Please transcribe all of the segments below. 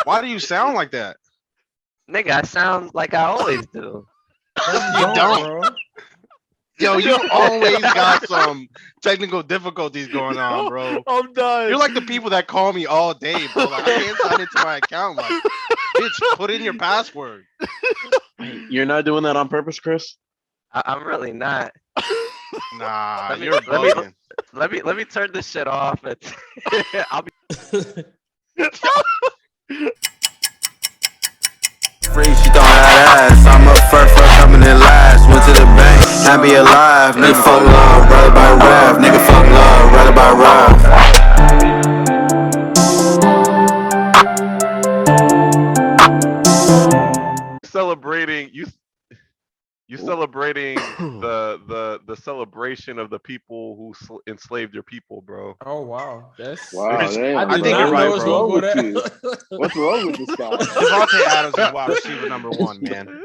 Why do you sound like that? Nigga, I sound like I always do. You don't. bro. Yo, you always got some technical difficulties going on, bro. I'm done. You're like the people that call me all day, bro. Like, I can't sign into my account. Like, bitch, put in your password. You're not doing that on purpose, Chris? I'm really not. Nah, Let me- you're let me- bugging. Let me turn this shit off. I'll be. Free, she don't have ass. I'm up first for coming in last. Went to the bank, can't be alive. Nigga fuck love, rather by rap. Nigga fuck love, rather by rap. Celebrating you celebrating the celebration of the people who enslaved your people, bro. Oh wow, that's Wow, It's- damn. I did think not you're know right, it was bro. gonna go What's there. What's wrong with this guy? Devontae Adams is wide receiver number 1, man.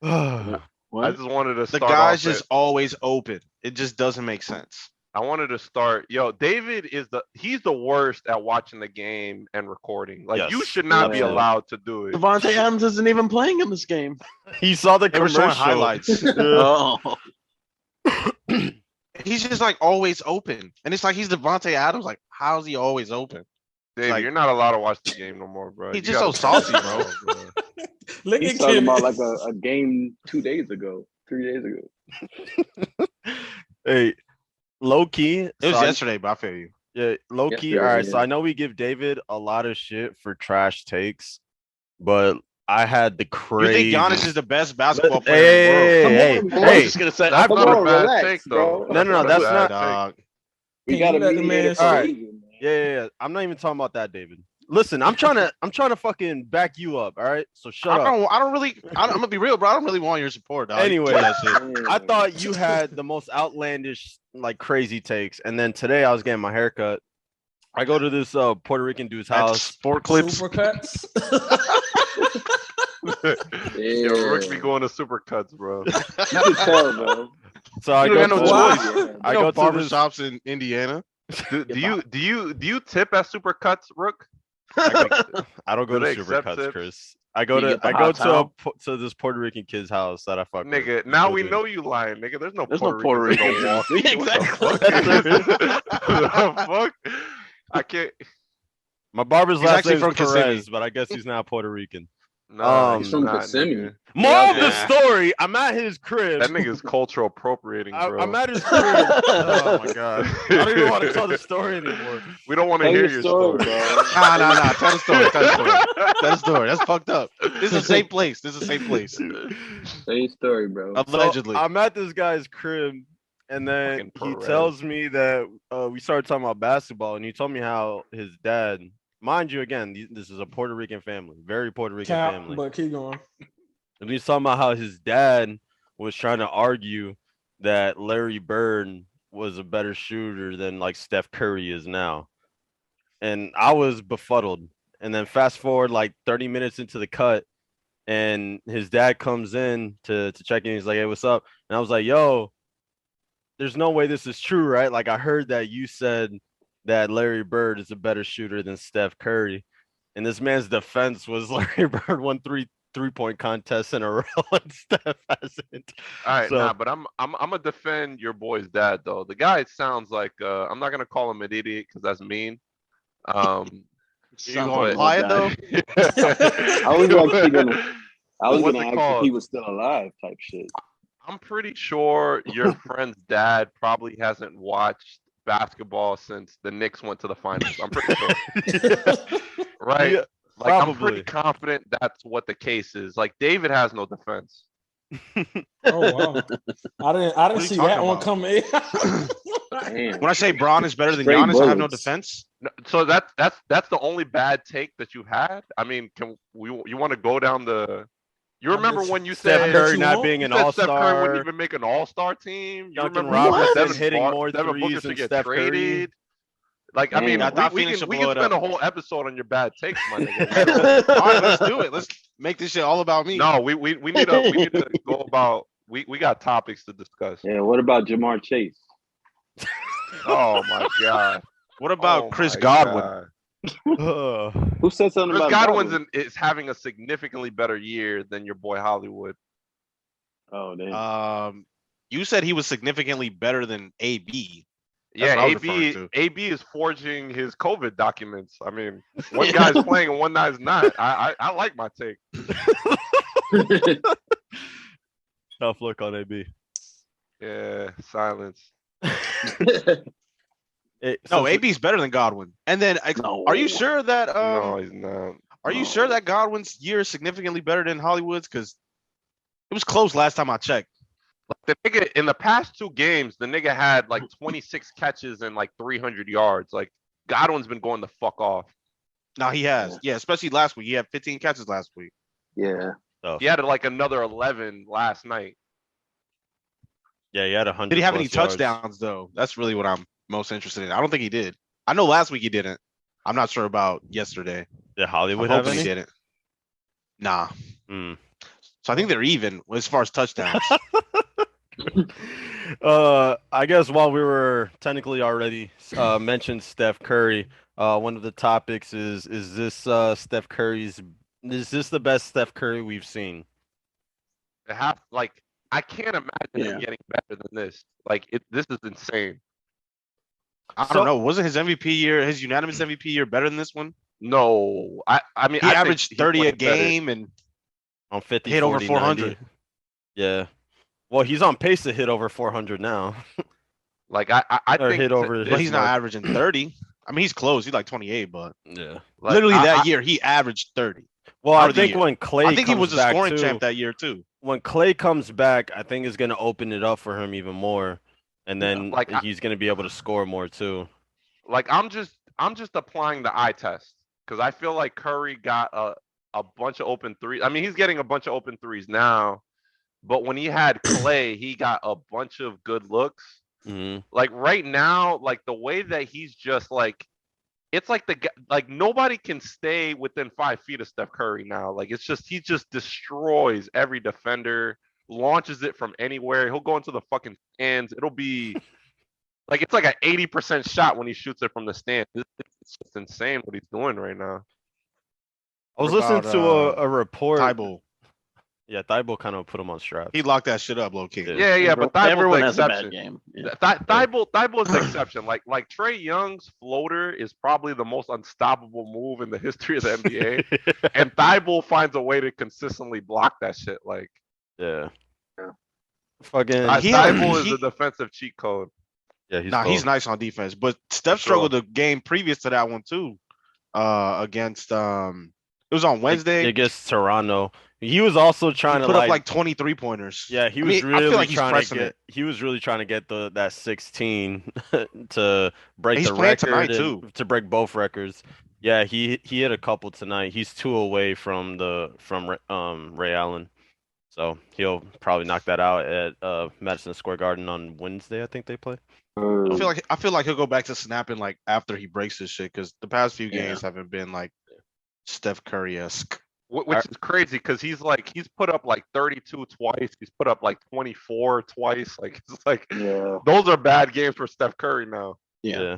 I What? just wanted to The start guy's off just always open. It just doesn't make sense. I wanted to start. Yo, David he's the worst at watching the game and recording. Like, Yes, you should not be absolutely. allowed to do it. Devontae Adams isn't even playing in this game. He saw the They were showing commercial. highlights. Oh. He's just like always open. And it's like he's Devontae Adams. Like, how's he always open? Dave, like- you're not allowed to watch the game no more, bro. He's You just gotta so calm salty, down, bro. Look He's at talking Kim. about like a game 2 days ago, 3 days ago. Hey, low key. It was yesterday, but I feel you. Yeah, low key. Yesterday, All right, so yeah. I know we give David a lot of shit for trash takes, but I had the You crazy. think Giannis is the best basketball Hey, player in the world? Come on, bro. hey, I was just gonna say, that's come not a on, bad relax, take, though. bro. No, that's Bad not. dog. We Can got you a let the mediator man for Alright. reason, man. Yeah. I'm not even talking about that, David. Listen, I'm trying to fucking back you up. All right, so shut up. I don't really. I'm gonna be real, bro. I don't really want your support, dog. Anyway. Keep that shit. I thought you had the most outlandish, like, crazy takes, and then today I was getting my haircut. I go to this Puerto Rican dude's That's house. sport clips. Supercuts. Yo, Rook be going to Supercuts, bro. You can tell, bro. So I You go don't to got no this- choice. I You know, go to this. barbershops in Indiana. Do you tip at Supercuts, Rook? I don't go Do to they accept Supercuts, tips? Chris. I go You to get the I go hot to towel? to this Puerto Rican kid's house that I fuck with. Nigga, now Go we do it. know you lying, nigga. There's no There's no Puerto Ricans in Puerto Milwaukee. Ricans. What the fuck? The fuck? I can't. My barber's He's last actually name is from Kissimmee. Perez, but I guess he's not Puerto Rican. Nah, He's he's from not, Kissimmee. nigga. Moral of the Yeah. story: I'm at his crib. That nigga's cultural appropriating, bro. Uh, I'm at his crib. Oh my god! I don't even want to tell the story anymore. We don't want to Tell hear your your story, story, bro. Nah. Tell the story. Tell the story. Tell the story. That's fucked up. This is a safe place. This is a safe place. Tell your story, bro. Allegedly. So, I'm at this guy's crib, and then Fucking he Perez. tells me that we started talking about basketball, and he told me how his dad, mind you, again, this is a Puerto Rican family, very Puerto Rican Cap, family, but keep going. and he's talking about how his dad was trying to argue that Larry Bird was a better shooter than like Steph Curry is now, and I was befuddled. And then fast forward like 30 minutes into the cut, and his dad comes in to check in. He's like, "Hey, what's up?" And I was like, "Yo, there's no way this is true, right? Like, I heard that you said that Larry Bird is a better shooter than Steph Curry." And this man's defense was Larry Bird won three-point contests in a row and Steph hasn't. All right, So- nah, but I'm gonna defend your boy's dad though. The guy sounds like I'm not gonna call him an idiot because that's mean. You gonna apply it though? I was like, I was What's gonna it ask called? if he was still alive, type shit. I'm pretty sure your friend's dad probably hasn't watched basketball since the Knicks went to the finals. I'm pretty sure, right? Yeah, Like I'm pretty probably. confident that's what the case is. Like David has no defense. Oh wow. I didn't are you see talking that one about? coming. Damn. When I say Braun is better than Straight Giannis, I have no bullets. defense. No, so that's the only bad take that you had. I mean, you want to go down the? You I remember bet when you Steph said Curry you not won't? being you an said Steph Curry wouldn't all-star, even make an all-star team? You Duncan remember when Robinson Devin hitting Bar- more Devin Booker threes should than get Steph Curry. traded? Like, I Damn. mean, I thought we Phoenix can should blow it spend a up. whole episode on your bad takes, my nigga. All right, let's do it. Let's make this shit all about me. No, we need to go about. We got topics to discuss. Yeah, what about Jamar Chase? Oh my god. What about Oh Chris my Godwin? God. Who said something Chris about Godwin's Godwin? is having a significantly better year than your boy Hollywood. Oh, damn. You said he was significantly better than AB. That's Yeah, what I was referring AB to. AB is forging his COVID documents. I mean, one guy's playing and one guy's not. I like my take. Tough look on AB. Yeah, silence. No, AB's better than Godwin. And then, No. are you sure that No, he's not. are you sure that Godwin's year is significantly better than Hollywood's? Because it was close last time I checked. The nigga in the past 2 games, the nigga had like 26 catches and like 300 yards. Like Godwin's been going the fuck off. No, he has. Yeah, especially last week. He had 15 catches last week. Yeah. He had like another 11 last night. Yeah, he had 100. Did he have any plus yards. touchdowns though? That's really what I'm most interested in. I don't think he did. I know last week he didn't. I'm not sure about yesterday. Did I'm Hollywood have hoping he any? didn't. Nah. Hmm. So I think they're even as far as touchdowns. I guess while we were technically already mentioned Steph Curry, one of the topics is this Steph Curry's is this the best Steph Curry we've seen? I can't imagine him getting better than this. Like this is insane. I don't know. Wasn't his MVP year, his unanimous MVP year, better than this one? No, I mean He I think averaged he's 30 a playing better. game and On 50, hit over 40, 400. 90. Yeah. Well, he's on pace to hit over 400 now. Like I Or think hit over well, he's not month- averaging 30. I mean, he's close. He's like 28, but Yeah. like, literally I- that year he averaged 30. Well, Out I of the think year. when Clay I think he comes was a back scoring too, champ that year too. when Clay comes back, I think it's going to open it up for him even more. And then Like, he's going to be able to score more too. like I'm just applying the eye test because I feel like Curry got a bunch of open threes. I mean, he's getting a bunch of open threes now, but when he had Clay, he got a bunch of good looks. Hmm. Like right now, like the way that he's just like, it's like like nobody can stay within 5 feet of Steph Curry now. Like it's just he just destroys every defender, launches it from anywhere. He'll go into the fucking stands. It'll be like it's like an 80% shot when he shoots it from the stand. It's just insane what he's doing right now. I was What listening about, to a report. Thibault. Yeah, Thibault kind of put him on strap. He locked that shit up, low key. Yeah. Yeah, but Thibault's Everyone the has a exception. bad game. Yeah. Thibault's the exception. Like Trey Young's floater is probably the most unstoppable move in the history of the NBA, and Thibault finds a way to consistently block that shit. Like Yeah. Yeah. Fucking. Thibault is he- a defensive cheat code. Yeah, he's Nah, he's cold. nice on defense. But Steph sure. struggled the game previous to that one too. Against it was on Wednesday. Against Toronto. He was also trying He to put up like 23 pointers. yeah, he I was mean, I really feel like he's trying to pressing get it. he was really trying to get that 16 to break He's the playing record tonight, and too. to break both records. Yeah, he hit a couple tonight. He's 2 away from Ray Allen. So he'll probably knock that out at Madison Square Garden on Wednesday, I think they play. I feel like he'll go back to snapping like after he breaks this shit because the past few Yeah. games haven't been like Steph Curry-esque. Which is crazy because he's put up like 32 twice. He's put up like 24 twice. Like it's like Yeah. those are bad games for Steph Curry now. Yeah.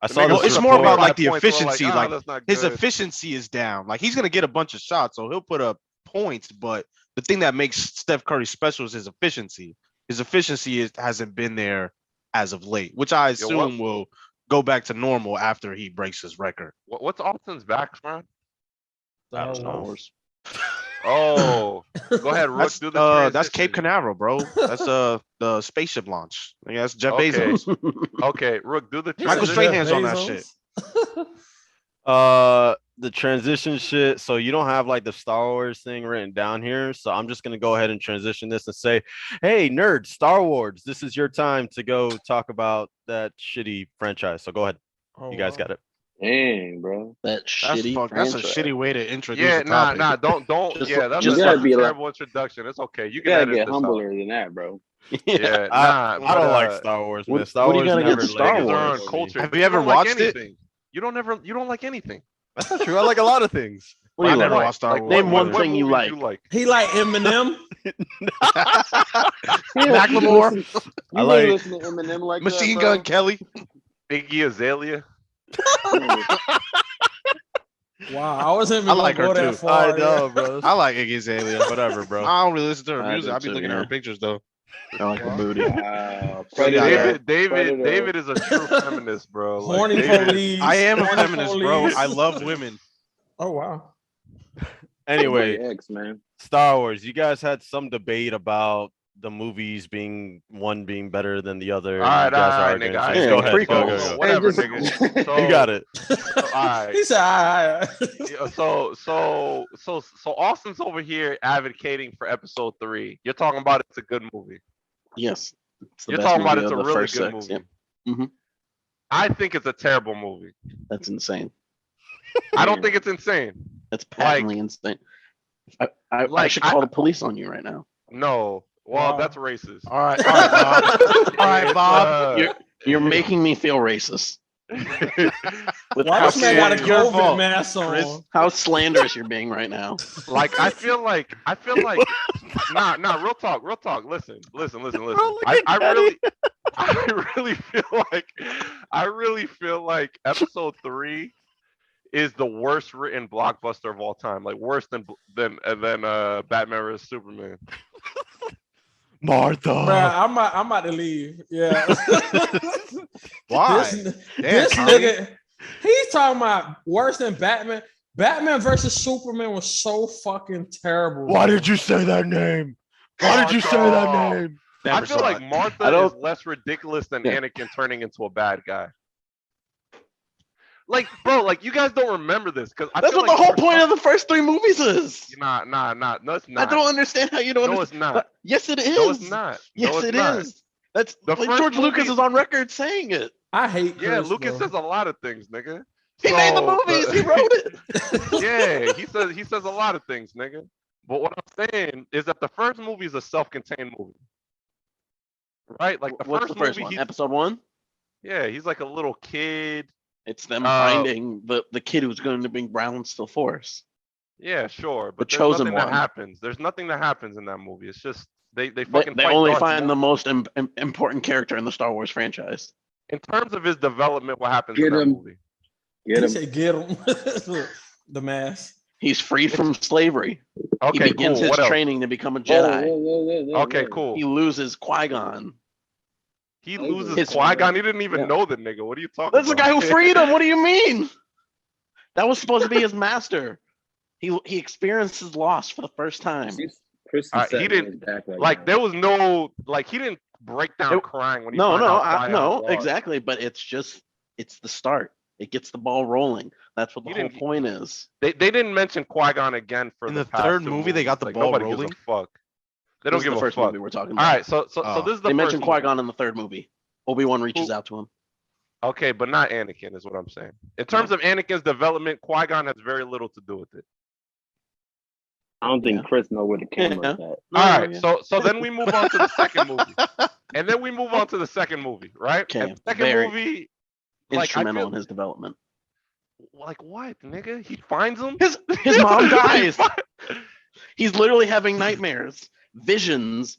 I The saw nigga Well, this it's put up more about 25 like the points, we're efficiency. "Ah, Like that's not his good." efficiency is down. Like he's gonna get a bunch of shots, so he'll put up points. But the thing that makes Steph Curry special is his efficiency. His efficiency hasn't been there as of late, which I Yo, what- assume will go back to normal after he breaks his record. What's Austin's back, man? I don't Star know. Wars. Oh, go ahead, Rook. That's Do the that's Cape transition. Canaveral, bro. That's the spaceship launch. Yeah, that's Jeff Okay. Bezos. Okay, Rook, do the Michael transition. Strahan's on that shit. The transition shit. So you don't have like the Star Wars thing written down here. So I'm just gonna go ahead and transition this and say, hey, nerd, Star Wars, this is your time to go talk about that shitty franchise. So go ahead. Oh, You guys wow. got it. Dang, bro. That That's shitty. that's a franchise. shitty way to introduce. Yeah, the topic. don't. Just- Yeah, that's just a gotta be like- terrible introduction. It's okay. You You can gotta edit get this out. humbler than that, bro. Yeah, I nah, don't like but, Star Wars, what- man. Star what are you Wars gonna never get Star laid Niggas it are on on for me. culture. Have but you ever don't like watched it? anything. You don't like anything. That's not true. I like a lot of things. What do you I never like? watched Star Like, Wars. Name one what thing you movies like. He like Eminem. Macklemore, You I really like- listen to Eminem like Machine that, Gun Kelly. Iggy Azalea. Wow, I wasn't even I like gonna her go that too. far. I know, bro. I like Iggy Azalea. Whatever, bro. I don't really listen to her I music. do I be too, looking at yeah. her pictures though. I like the Wow. booty. So Predator. David is a true feminist, bro. Like, Horny David, police. I am a horny feminist, bro. police. I love women. Oh wow. Anyway, X, man. Star Wars. You guys had some debate about the movies being better than the other. All and right, you guys all are right, arguing. nigga. So all just Yeah, go right, ahead. Go, prequels. go, so go. whatever, Hey, nigga. So, You got it. all right. He said, So Austin's over here advocating for episode 3. You're talking about it's a good movie. Yes. It's the You're best talking about movie it's of a the really first good six. movie. Yep. Mhm. I think it's a terrible movie. That's insane. I don't think it's insane. That's patently insane. I like, should call the police on you right now. No. Well, Wow. that's racist. All right, Bob. All right, It's, Bob. You're making me feel racist. With why how, this man got a it's your COVID fault, mask on? Chris. how slanderous you're being right now. like I feel like nah, real talk. Listen. look I, at I Kenny. really I really feel like episode 3 is the worst written blockbuster of all time. Like worse than Batman vs Superman. Martha. Bruh, I'm about to leave. Yeah. Why? This Tommy. nigga, he's talking about worse than Batman. Batman versus Superman was so fucking terrible. Why did you say that name? Why did you say that Martha. name? I feel like I Martha don't- is less ridiculous than Yeah. Anakin turning into a bad guy. Like, bro, like you guys don't remember this because That's what the whole point of the first 3 movies is. Nah. No, it's I not. don't understand how you don't No, understand. it's not. Yes, it is. No, it's not. Yes, No, it's it not. is. That's The like first George Lucas movie- is on record saying it. I hate Chris, Yeah, Lucas bro. says a lot of things, nigga. He made the So, movies. He wrote it. Yeah, he says a lot of things, nigga. But what I'm saying is that the first movie is a self-contained movie, right? Like the What's first the first movie, one? he, Episode 1. yeah, he's like a little kid. It's them Uh, finding the kid who's going to bring balance to the Force. Yeah, sure, but The there's chosen nothing that one. happens. There's nothing that happens in that movie. It's just they They, fucking they fight only Darth find the Maul. most important character in the Star Wars franchise. In terms of his development, what happens Get in that him. movie? Get He him. said, "Get him." The mask. He's freed from slavery. He Okay, begins cool. his What else? training to become a Jedi. Okay, cool. He loses Qui-Gon. He loses His- Qui-Gon. He didn't even Yeah. know the nigga. What are you talking That's the about? guy who freed him. What do you mean? That was supposed to be his master. He experiences loss for the first time. He didn't like. There was no like. He didn't break down It- crying when he No, found no, out Qui-Gon no, lost. exactly. But it's the start. It gets the ball rolling. That's what the He whole didn't- point is. They didn't mention Qui-Gon again for In the the past third 2 movie, they got the movies. ball Nobody rolling? gives a fuck. They don't This is give the a first fuck. movie we're talking All about. right, so Oh. this is the They first mentioned movie. Qui-Gon in the third movie. Obi-Wan reaches Who- out to him. Okay, but not Anakin is what I'm saying. In terms of Anakin's development, Qui-Gon has very little to do with it. I don't think Chris know where the camera's at. All right, so then we move on to the second movie, and then we move on to the second movie, right? Okay, And the second very movie, like I instrumental feel, in his development. like what, nigga? He finds him. His mom He dies. fi- He's literally having nightmares, visions,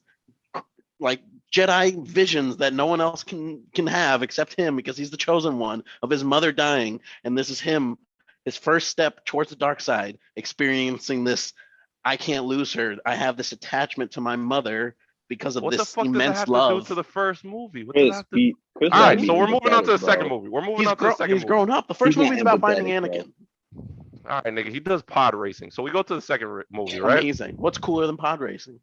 like Jedi visions that no one else can have except him because he's the chosen one of his mother dying, and this is him, his first step towards the dark side, experiencing this. I can't lose her. I have this attachment to my mother because of What the this fuck does that immense have love. to do to the first movie? What does that Chris, have to do? Chris All gotta right, be so we're moving on to the empathetic, second bro. movie. We're moving He's, on to the second he's movie. grown up. The first He's movie's about finding empathetic, bro. Anakin. All right, nigga. He does pod racing. So we go to the second movie, right? Amazing. What's cooler than pod racing?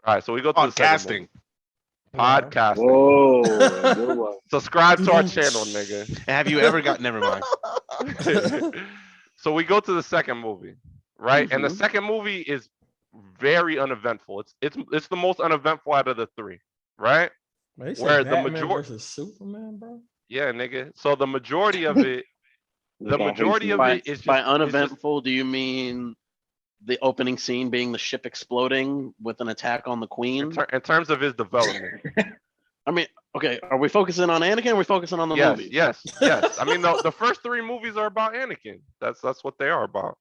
All right, so we go to the second movie. Podcasting. Podcasting. Whoa, good one. Subscribe to our channel, nigga. Have you ever got? Never mind. So we go to the second movie, right? And the Mhm. second movie is very uneventful. It's the most uneventful out of the 3, right? Man, they said Where the Batman majority, versus Superman, bro. yeah, nigga. So the majority of it, the majority of By, it is just, by it's just- uneventful, do you mean the opening scene being the ship exploding with an attack on the queen? in terms of his development. I mean, okay, are we focusing on Anakin or are we focusing on the Yes, movie? yes, yes. I mean, the first 3 movies are about Anakin. That's what they are about.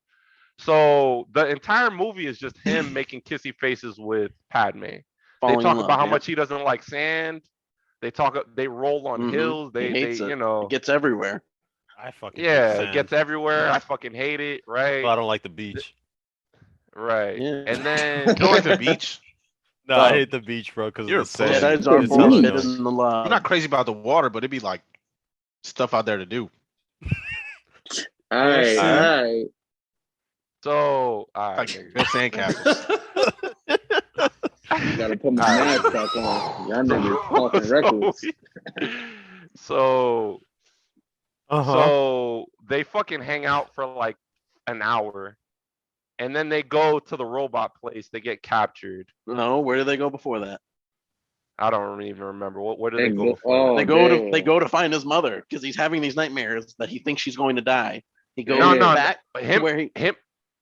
So the entire movie is just him making kissy faces with Padme. They Falling in talk love, about how yeah. much he doesn't like sand. They roll on Mhm. hills. He They hates it. you know. It gets everywhere. I fucking hate Yeah, it sand. gets everywhere. I fucking hate it, right? So I don't like the beach. Right. Yeah. And then You don't like the beach? No, I Dog. hate the beach, bro, because of You're the a pussy. sand. Jedi's are It's hella bullshit. forbidden annoying. the law. I'm not crazy about the water, but it'd be like stuff out there to do. All right, see. all right. so all right, Like nigga. build sandcastles. Gotta put my mask back on. Y'all niggas talking records. So Uh-huh. so they fucking hang out for like an hour, and then they go to the robot place. They get captured. No, where do they go before that? I don't even remember. Where do they They go go- before? oh, They go to damn. they go to find his mother because he's having these nightmares that he thinks she's going to die. He goes No, no, back that? to Him, where he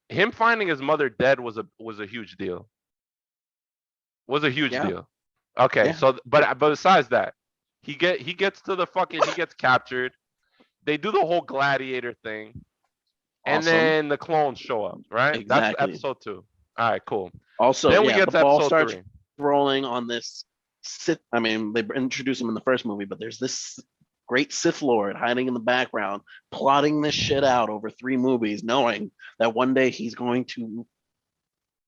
him finding his mother dead was a huge deal. Was a huge Yeah. deal. Okay, Yeah. so but besides that, he gets to the fucking he gets captured. They do the whole gladiator thing, and Awesome. then the clones show up. Right, that's Exactly. episode 2. All right, cool. also then we yeah, get the to ball episode starts 3. rolling on this Sith. I mean, they introduce him in the first movie, but there's this great Sith Lord hiding in the background, plotting this shit out over 3 movies, knowing that one day he's going to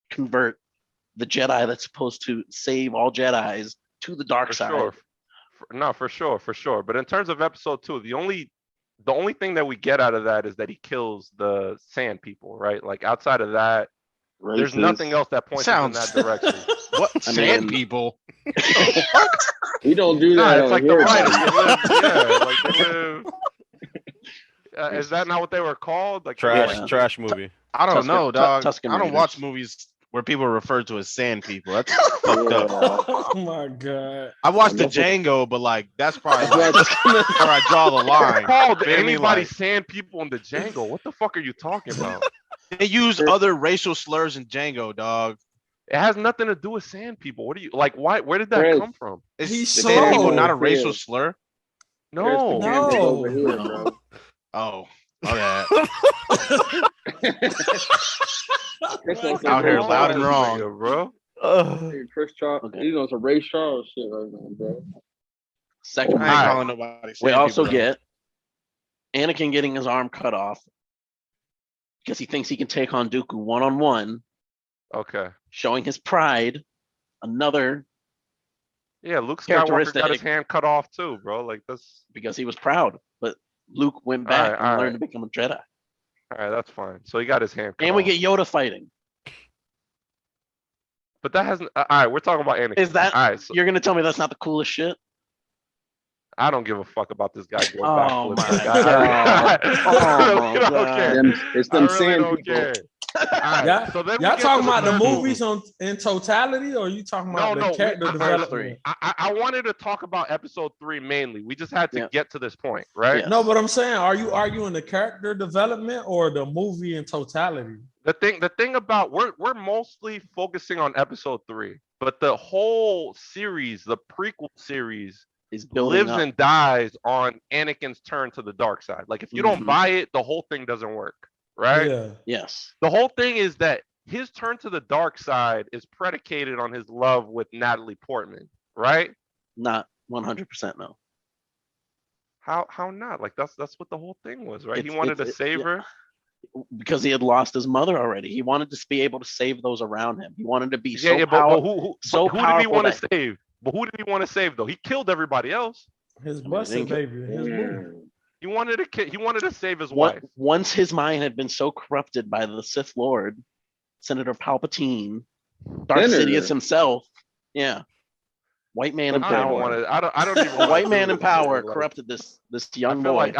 convert the Jedi that's supposed to save all Jedis to the dark For side. sure. No, for sure. But in terms of episode 2, the only thing that we get out of that is that he kills the sand people, right? Like outside of that, there's Racist. nothing else that points us in Sounds- that direction. What I sand mean- people? We don't do Nah, that it's on like the here. writers. buddy. They live, yeah, like they live. Is that not what they were called? Like Trash, Yeah. trash movie. I don't Tusken- know, dog. Tusken I don't Raiders. watch movies where people are referred to as sand people. That's fucked up. Oh my god. I watched the That's what- Django, but like that's probably That's like, where I draw the line. called Feel me? anybody Like, sand people in the Django? What the fuck are you talking about? they use other racial slurs in Django, dog. It has nothing to do with sand people. What do you like? Why? Where did that Chris. come from? Is He's sand people slow. not a racial Chris. slur? No, Chris, the camera's No. over here, bro. Oh, okay. Chris on some Out here Chris loud and Charles. wrong. bro. Hey, Chris Charles. Okay. He's on some Ray Charles shit right now, bro. Second I ain't Alright. calling nobody. we sand also people, though. get Anakin getting his arm cut off because he thinks he can take on Dooku one-on-one, Okay. showing his pride. Another Yeah, Luke Skywalker got his Characteristic. hand cut off too, bro. Like that's because he was proud, but Luke went back Alright, and alright. learned to become a Jedi. all right. That's fine. So he got his hand cut And we off. get Yoda fighting. But that hasn't. All right, we're talking about Anakin. Is that- all right? So You're gonna tell me that's not the coolest shit? I don't give a fuck about this guy going Oh backflips. my Like, I God. really don't Oh care. Them, it's I them really sand don't people. care. All right, Y'all- so then we Y'all get talking to about the third movies movie. in totality, or you talking about No, the character we- development? I wanted to talk about episode 3 mainly. We just had to Yeah. get to this point, right? Yeah. No, but I'm saying, are you arguing the character development or the movie in totality? The thing about we're mostly focusing on episode 3, but the whole series, the prequel series, He's building lives up. and dies on Anakin's turn to the dark side. Like if you don't Mhm. buy it, the whole thing doesn't work, right? Yeah. Yes. The whole thing is that his turn to the dark side is predicated on his love with Natalie Portman, right? Not 100% no. How not? Like that's what the whole thing was, right? He It's- wanted to it's- save yeah. her. Because he had lost his mother already. He wanted to be able to save those around him. He wanted to be Yeah, so yeah, powerful. but who did he powerful want to that- save? But who did he want to save though? He killed everybody else. His mean, busted they- baby. His movie. He wanted to save his wife. Once his mind had been so corrupted by the Sith Lord, Senator Palpatine, Darth Senator. Sidious himself, yeah, white man in I don't even power. want to. I don't even. A wanna white do man in this, power like, corrupted this I young feel boy. like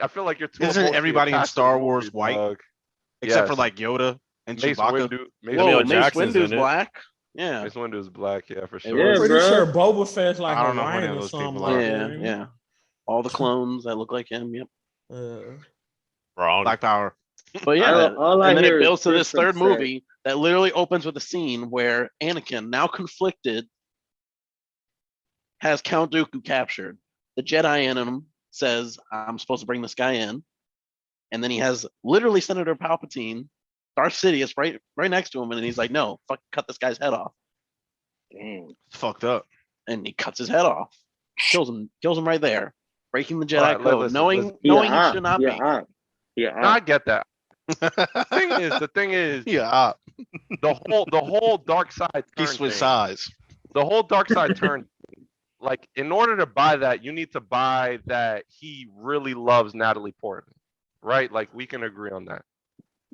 I feel like you're too. Isn't emotionally everybody in attached to Star the Wars movie, white? dog. Except for Yes. like Yoda and Mace Chewbacca. Windu. Mace Whoa, Samuel Mace Jackson's Windu's in it. black. Yeah, Mace Windu is black, yeah, for sure. Yeah, Pretty bro. sure Boba Fett's like I don't know who any Hawaiian of or those something people like are. yeah, that. yeah. All the clones that look like him. Yep. Wrong. Black Power. But yeah, All I and then hear it is builds to this Chris third say, movie that literally opens with a scene where Anakin, now conflicted, has Count Dooku captured. The Jedi in him says, "I'm supposed to bring this guy in," and then he has literally Senator Palpatine, Darth Sidious, right next to him, and he's like, "No, fuck, cut this guy's head off," Damn. It's fucked up. and he cuts his head off, kills him right there. breaking the Jedi Alright, code, listen, knowing listen. knowing it should not be. Yeah, No, I get that. The thing is, Yeah, the whole dark side he turn switched thing. sides. The whole dark side turn. Like, in order to buy that, you need to buy that he really loves Natalie Portman, right? Like, we can agree on that.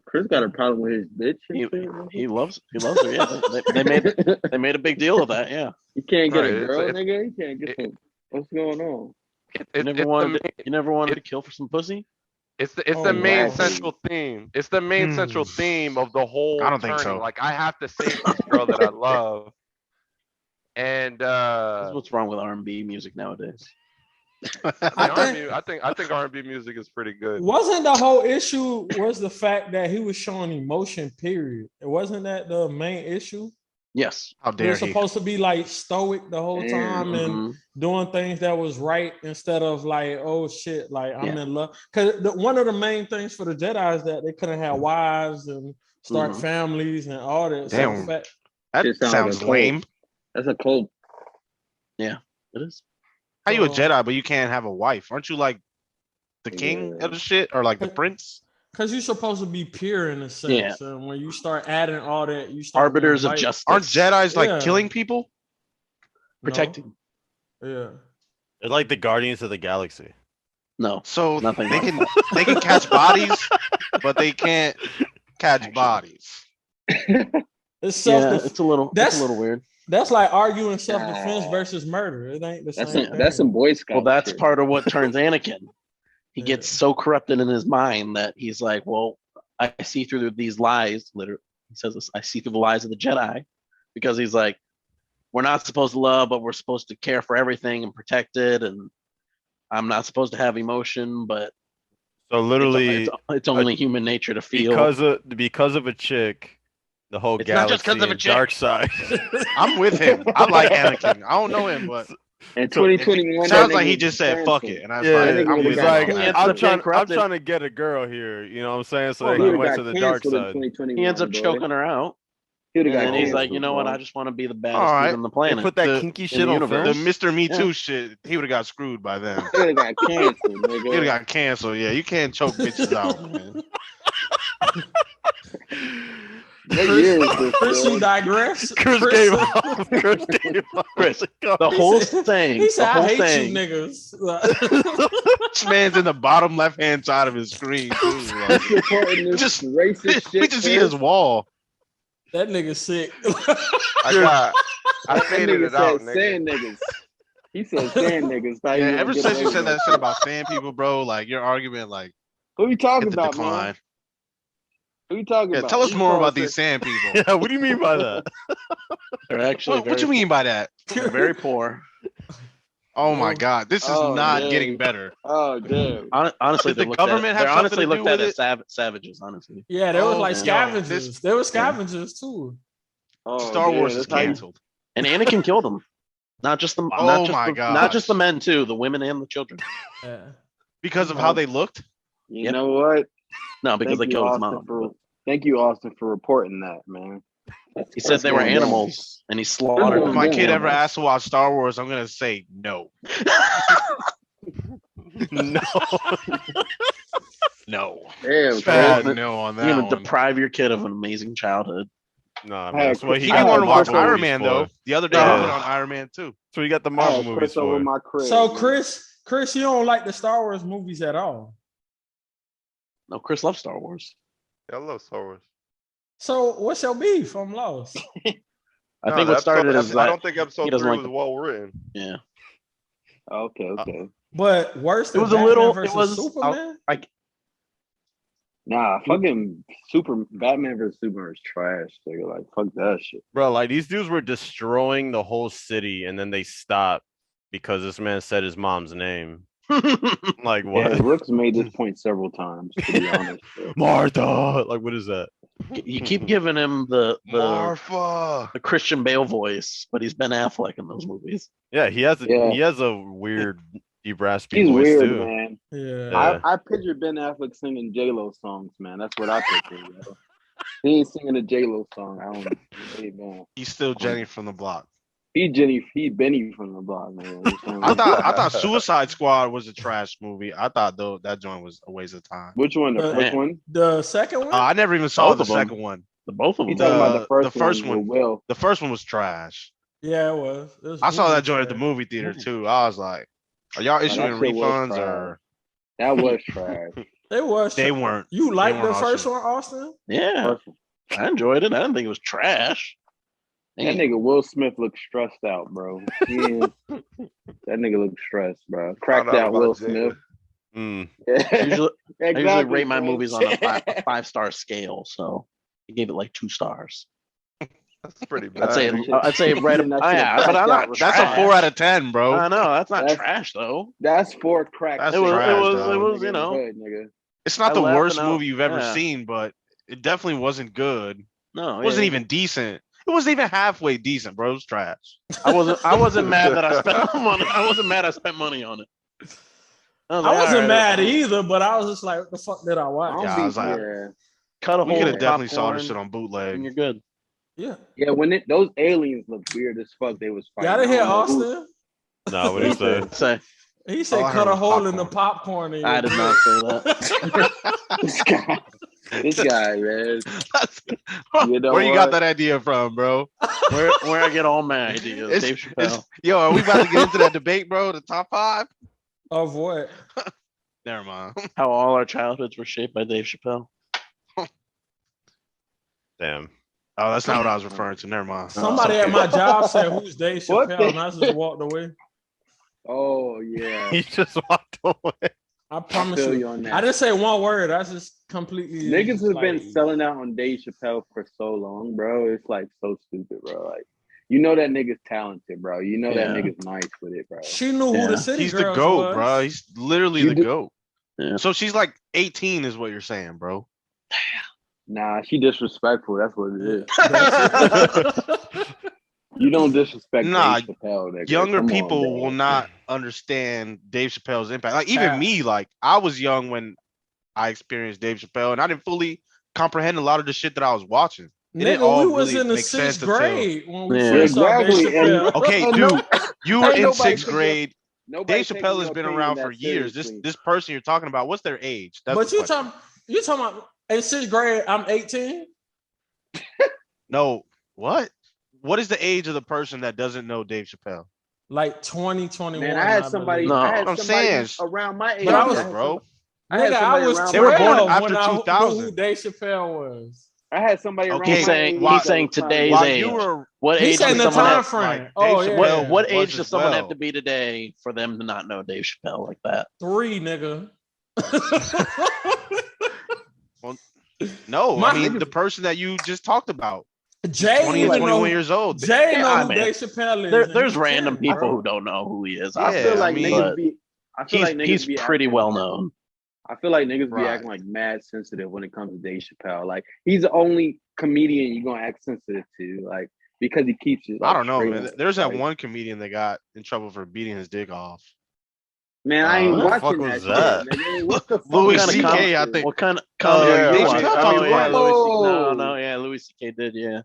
Chris got a problem with his bitch. and shit. He loves her. Yeah, they made a big deal of that. Yeah, You can't get Right, a it's- girl, it's- nigga. You can't get some. What's going on? you never wanted to kill for some pussy. It's the Oh, main wow. central theme. It's the main central theme of the whole I don't think turning. so. Like, I have to save this girl that I love. And That's what's wrong with R&B music nowadays. I think R&B music is pretty good. Wasn't the whole issue was the fact that he was showing emotion, period. It wasn't that the main issue? Yes. How They're dare he? supposed to be like stoic the whole time and Mhm. doing things that was right instead of like, oh shit, like I'm Yeah. in love. Because one of the main things for the Jedi is that they couldn't have wives and start Mhm. families and all that. So Damn. the fact, That Shit sounds like sounds a cult. lame. That's a cult. It is. How you a So- Jedi but you can't have a wife? Aren't you like the king Yeah. of the shit or like the prince? because you're supposed to be pure in a sense. And when you start adding all that, you start Arbiters being of white. justice. Aren't Jedi's like Yeah. killing people? No. protecting? Yeah. They're like the Guardians of the Galaxy. No. So Nothing they like can they can catch bodies, but they can't catch Actually. bodies. It's self Yeah, it's a little. It's that's- a little weird. That's like arguing self-defense Nah. versus murder. It ain't the That's same. some. That's some thing. Boy Scout. Well, that's shit. part of what turns Anakin. He Yeah. gets so corrupted in his mind that he's like, well, I see through these lies. Literally, he says this. I see through the lies of the Jedi, because he's like, we're not supposed to love, but we're supposed to care for everything and protect it, and I'm not supposed to have emotion, but So literally, it's only human nature to feel. because of a chick, the whole It's not just galaxy 'cause of a and chick. dark side. I'm with him. I like Anakin. I don't know him, but In So- 2021, sounds that like nigga he just said fuck canceled. it, and I was Yeah, like, nigga I'm would've with he's got like, him on he that. ends I'm up getting trying corrupted. to get a girl here. You know what I'm saying? So Well, he He went would've to got the dark canceled in side. 2021. He ends up boy. choking her out, He would've and got then he's like, canceled, you know what? bro. I just want to be the baddest All right. dude on the They planet. put that The- kinky shit on universe. The film. Mr. Me Yeah. Too shit, he would have got screwed by then. He would've got canceled, He would have nigga. got canceled. Yeah, you can't choke bitches out, man. What year is this, Chris, bro? you digress. Chris gave up. Chris gave up. Chris, the He whole said- thing. He said, the "I whole hate thing. you, niggas." This man's in the bottom left hand side of his screen. Too, like, Supporting this Just- racist shit. we just see Chris. his wall. That nigga sick. I That faded nigga it out, said nigga. sand niggas. He said sand niggas. Thought he Yeah, was ever gonna since get you away said with that shit about fan people, bro, like your argument, like Who you talking hit the about, man? decline. Who you talking Yeah, about? tell us You more call about us these a- sand people. Yeah, what do you mean by that? They're actually What you mean by that? They're very poor. Oh my god, this is Oh, not dude. getting better. Oh, dude. Honestly, Does the they're looked government at, have they're something honestly to looked do at with as savages. Honestly, Yeah, they was Oh, like no. scavengers. This- They were scavengers too. Oh, Star dude, Wars is that's how you- canceled. and Anakin killed them. Not just the Oh not just my the, not just the gosh. men too, the women and the children. Yeah. Because of how they looked? You Yep. know what? No, because Thank they you, killed his Austin, mom. for Thank you, Austin, for reporting that, man. He said they were going down. animals, and he slaughtered If If them. my Yeah. kid ever asks to watch Star Wars, I'm gonna say no. No. No. Damn, Bad. Chris. No on You're that gonna one. deprive your kid of an amazing childhood. Nah, Hey, man. That's what he He I didn't got had want the to watch Marvel Iron movies Man for. though. The other day Yeah. he put on Iron Man too. So he got the I Marvel had movies Chris over for. my crib. So man. Chris, you don't like the Star Wars movies at all. No, Chris loves Star Wars. I love Star Wars. So what's your beef? I'm lost. I No, think the what started episode- is I that don't think episode he 3 doesn't like was the- well written. yeah. Okay. But worse than was a Batman little- it versus was- Superman. Nah, fucking Batman vs Superman is trash. Nigga. Like, fuck that shit. Bro, like these dudes were destroying the whole city and then they stopped because this man said his mom's name. Like Yeah, what? Brooks made this point several times, to be honest. bro. Martha. Like what is that? You keep giving him the Marfa. Christian Bale voice, but he's Ben Affleck in those movies. Yeah, he has Yeah. a weird deep raspy He's voice weird, too. man. Yeah. Yeah. I picture Ben Affleck singing J-Lo songs, man. That's what I picture. Yo. He ain't singing a J-Lo song. I don't. Hey, man. He's still Jenny from the block. He Benny from the block, man. I thought Suicide Squad was a trash movie. I thought though that joint was a waste of time. Which one? The Uh, first one? The second one? I never even saw Both the of 'em. second one. Both of You them. talking about The the first one? one. With Will. The first one was trash. Yeah, it was. It was I saw really that joint at the trash. movie theater too. I was like, are y'all that issuing shit was refunds trash. or That was trash. It was. they trash. weren't? You liked the weren't first awesome. one, Austin? Yeah, First one. I enjoyed it. I didn't think it was trash. That Damn. nigga Will Smith looked stressed out, bro. That nigga looked stressed, bro. Cracked Found out out about Will Jada. Smith. I usually, I usually Exactly, rate my bro. movies on a 5-star scale, so he gave it like 2 stars. That's pretty bad. I'd say that shit- I'd say right. that Oh, shit yeah, but I'm cracked not. out That's trash. a 4 out of 10, bro. I know that's not That's- trash though. That's 4 crack. That's It was. trash, It was. dog. It was. Nigga You in the know. hood, nigga. It's not I the laughed worst and I- movie you've ever yeah. seen, but it definitely wasn't good. No, It wasn't yeah. even decent. It wasn't even halfway decent, bro. It was trash. I wasn't mad that I spent money. I wasn't mad I spent money on it. I like, wasn't alright, mad either, but I was just like, what the fuck did I I watch? don't Yeah, I be- was like- yeah. Cut a We hole. could in have definitely saw popcorn, this shit on and bootleg. you're good. Yeah. Yeah, when those aliens looked weird as fuck, they was fighting. Y'all didn't hear I don't know who- Austin? Nah, what he said? Say, He said All I cut heard a was hole in the popcorn. popcorn. and I you're did not say that. This guy, man. You know Where you what? got that idea from, bro? Where I get all my ideas, It's- Dave Chappelle. Yo, are we about to get into that debate, bro? The top 5? Of what? Never mind. How all our childhoods were shaped by Dave Chappelle. Damn. Oh, that's not what I was referring to. Never mind. Somebody It's at okay. my job said, "Who's Dave What Chappelle?" the- And I just walked away. Oh yeah. He just walked away. I I promise feel you. you on that. I didn't say one word. I just completely Niggas have like, been selling out on Dave Chappelle for so long, bro. It's like so stupid, bro. Like, you know that nigga's talented, bro. You know that Yeah. nigga's nice with it, bro. She knew who Yeah. the city He's the girls GOAT, was. bro. He's literally You the do- GOAT. Yeah. So she's like 18 is what you're saying, bro. Nah, she disrespectful. That's what it is. That's- You don't disrespect Nah, Dave Chappelle, nigga. Younger Come on, people bro. will not understand Dave Chappelle's impact. Like even Yeah. me, like I was young when I experienced Dave Chappelle, and I didn't fully comprehend a lot of the shit that I was watching. It didn't Nigga, all we was really in the make sense sixth until- grade when we Yeah. first saw Dave Exactly, and- Chappelle. Okay, And dude, no- you were ain't in nobody sixth took grade. Nobody Dave taking Chappelle your has been opinion around that for years. seriously. This person you're talking about, what's their age? That's But the you question. talking about in sixth grade? I'm 18. No, what? What is the age of the person that doesn't know Dave Chappelle? Like 20, 21. Man, I had somebody. believe. No. I had I'm somebody saying, around my age. But I was- had bro. I had Nigga, I somebody was around They were my born age. 12 after when I knew 2000. who Dave Chappelle was. I had somebody around Okay, my He's saying age he's that saying was trying to- today's While age. you were What He's age saying does the someone time have? frame. like, Oh Dave yeah, Chappelle What was age as does someone well. have to be today for them to not know Dave Chappelle like that? 3, nigga. No, My I mean niggas- the person that you just talked about, Jay 20 and even 21 know. years old. Jay Yeah, know I who mean, Dave Chappelle is. and There's he's random 10, people bro. who don't know who he is. I Yeah, feel like I mean- niggas be. I feel like niggas He's be pretty acting well like- known. I feel like niggas be Right. acting like mad sensitive when it comes to Dave Chappelle. Like he's the only comedian you're gonna act sensitive to, like because he keeps it. Like, I don't know, straight man. up. There's that Like, one comedian that got in trouble for beating his dick off. Man, I ain't What the watching fuck that. was shit, that? nigga. What the fuck? Louis kind of C.K., comedy I is think. What kind of comedy yeah, are you Dave watching? Chappelle Oh talked yeah, about- Louis. Oh. No, yeah, Louis C.K. did. Yeah,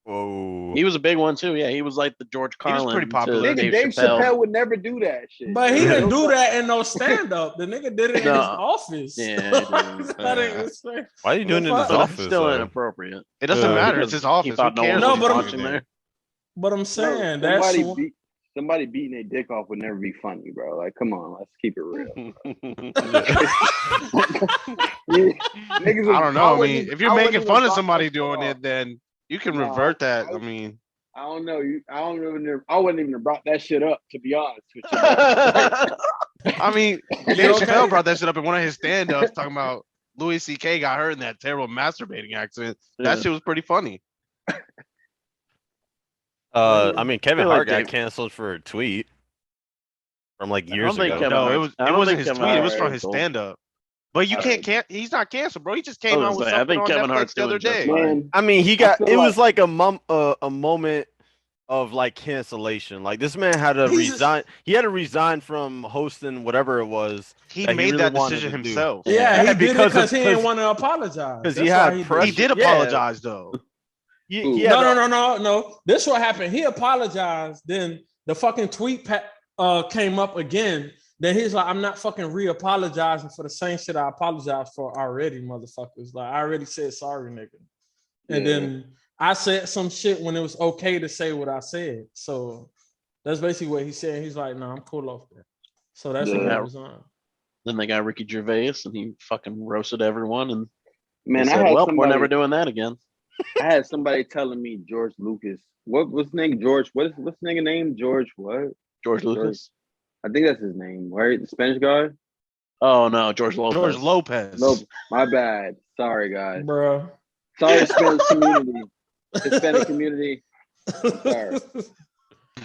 Whoa. he was a big one too. Yeah, he was like the George He was Carlin. pretty to popular. Nigga, Dave Dave Chappelle. Chappelle would never do that shit. But he Yeah. didn't do that in no stand up. The nigga did it in No. his office. Yeah, he did. That ain't the same. Why are you doing it in But his But office? it's still though? inappropriate. It doesn't Yeah, matter. because It's his office. he Who thought no cares? one No, was but I'm- watching there. But I'm Bro, saying that's somebody beating their dick off would never be funny, bro. Like, come on, let's keep it real. Niggas I don't know. I mean, wouldn't- if you're I wouldn't making even fun of brought somebody that shit doing up. it, then you can No, revert that. I- I mean, I don't know. I wouldn't even have brought that shit up, to be honest with you. I mean, You Dave okay? Chappelle brought that shit up in one of his stand-ups, talking about Louis C.K. got hurt in that terrible masturbating accident. That Yeah. shit was pretty funny. I mean, Kevin feel like Hart got Dave- canceled for a tweet from like I don't years think ago. Kevin No, Hart- it was. I It don't wasn't think his Kevin tweet. It was Hart from his canceled. stand-up. But you Alright. can't. He's not canceled, bro. He just came I out was with gonna say, I something think on Kevin Netflix Hart's the other doing just day. fine. Man, I mean, he I got feel it was like- like a moment of like cancellation. Like this man had to He's- resign. He had to resign from hosting whatever it was He that he made really that wanted decision to do. himself. Yeah, he did it because because he of- didn't cause- want to apologize. 'cause That's he why had did it. pressure. He did Yeah. apologize though. He No, had no. This what happened. He apologized. Then the fucking tweet came up again. Then he's like, I'm not fucking re-apologizing for the same shit I apologized for already, motherfuckers. Like, I already said sorry, nigga. And then I said some shit when it was okay to say what I said. So that's basically what he said. He's like, no, I'm cool off that. So that's what Yeah. it was on. Then they got Ricky Gervais, and he fucking roasted everyone. And Man, they I said, had well, somebody. we're never doing that again. I had somebody telling me George Lucas. What's his name? George. What's the nigga name? George what? George Lucas. I think that's his name, right? The Spanish guy. Oh no, George Lopez. George Lopez. No, my bad. Sorry, guys. Bro. Sorry, Spanish community. Hispanic community. Sorry.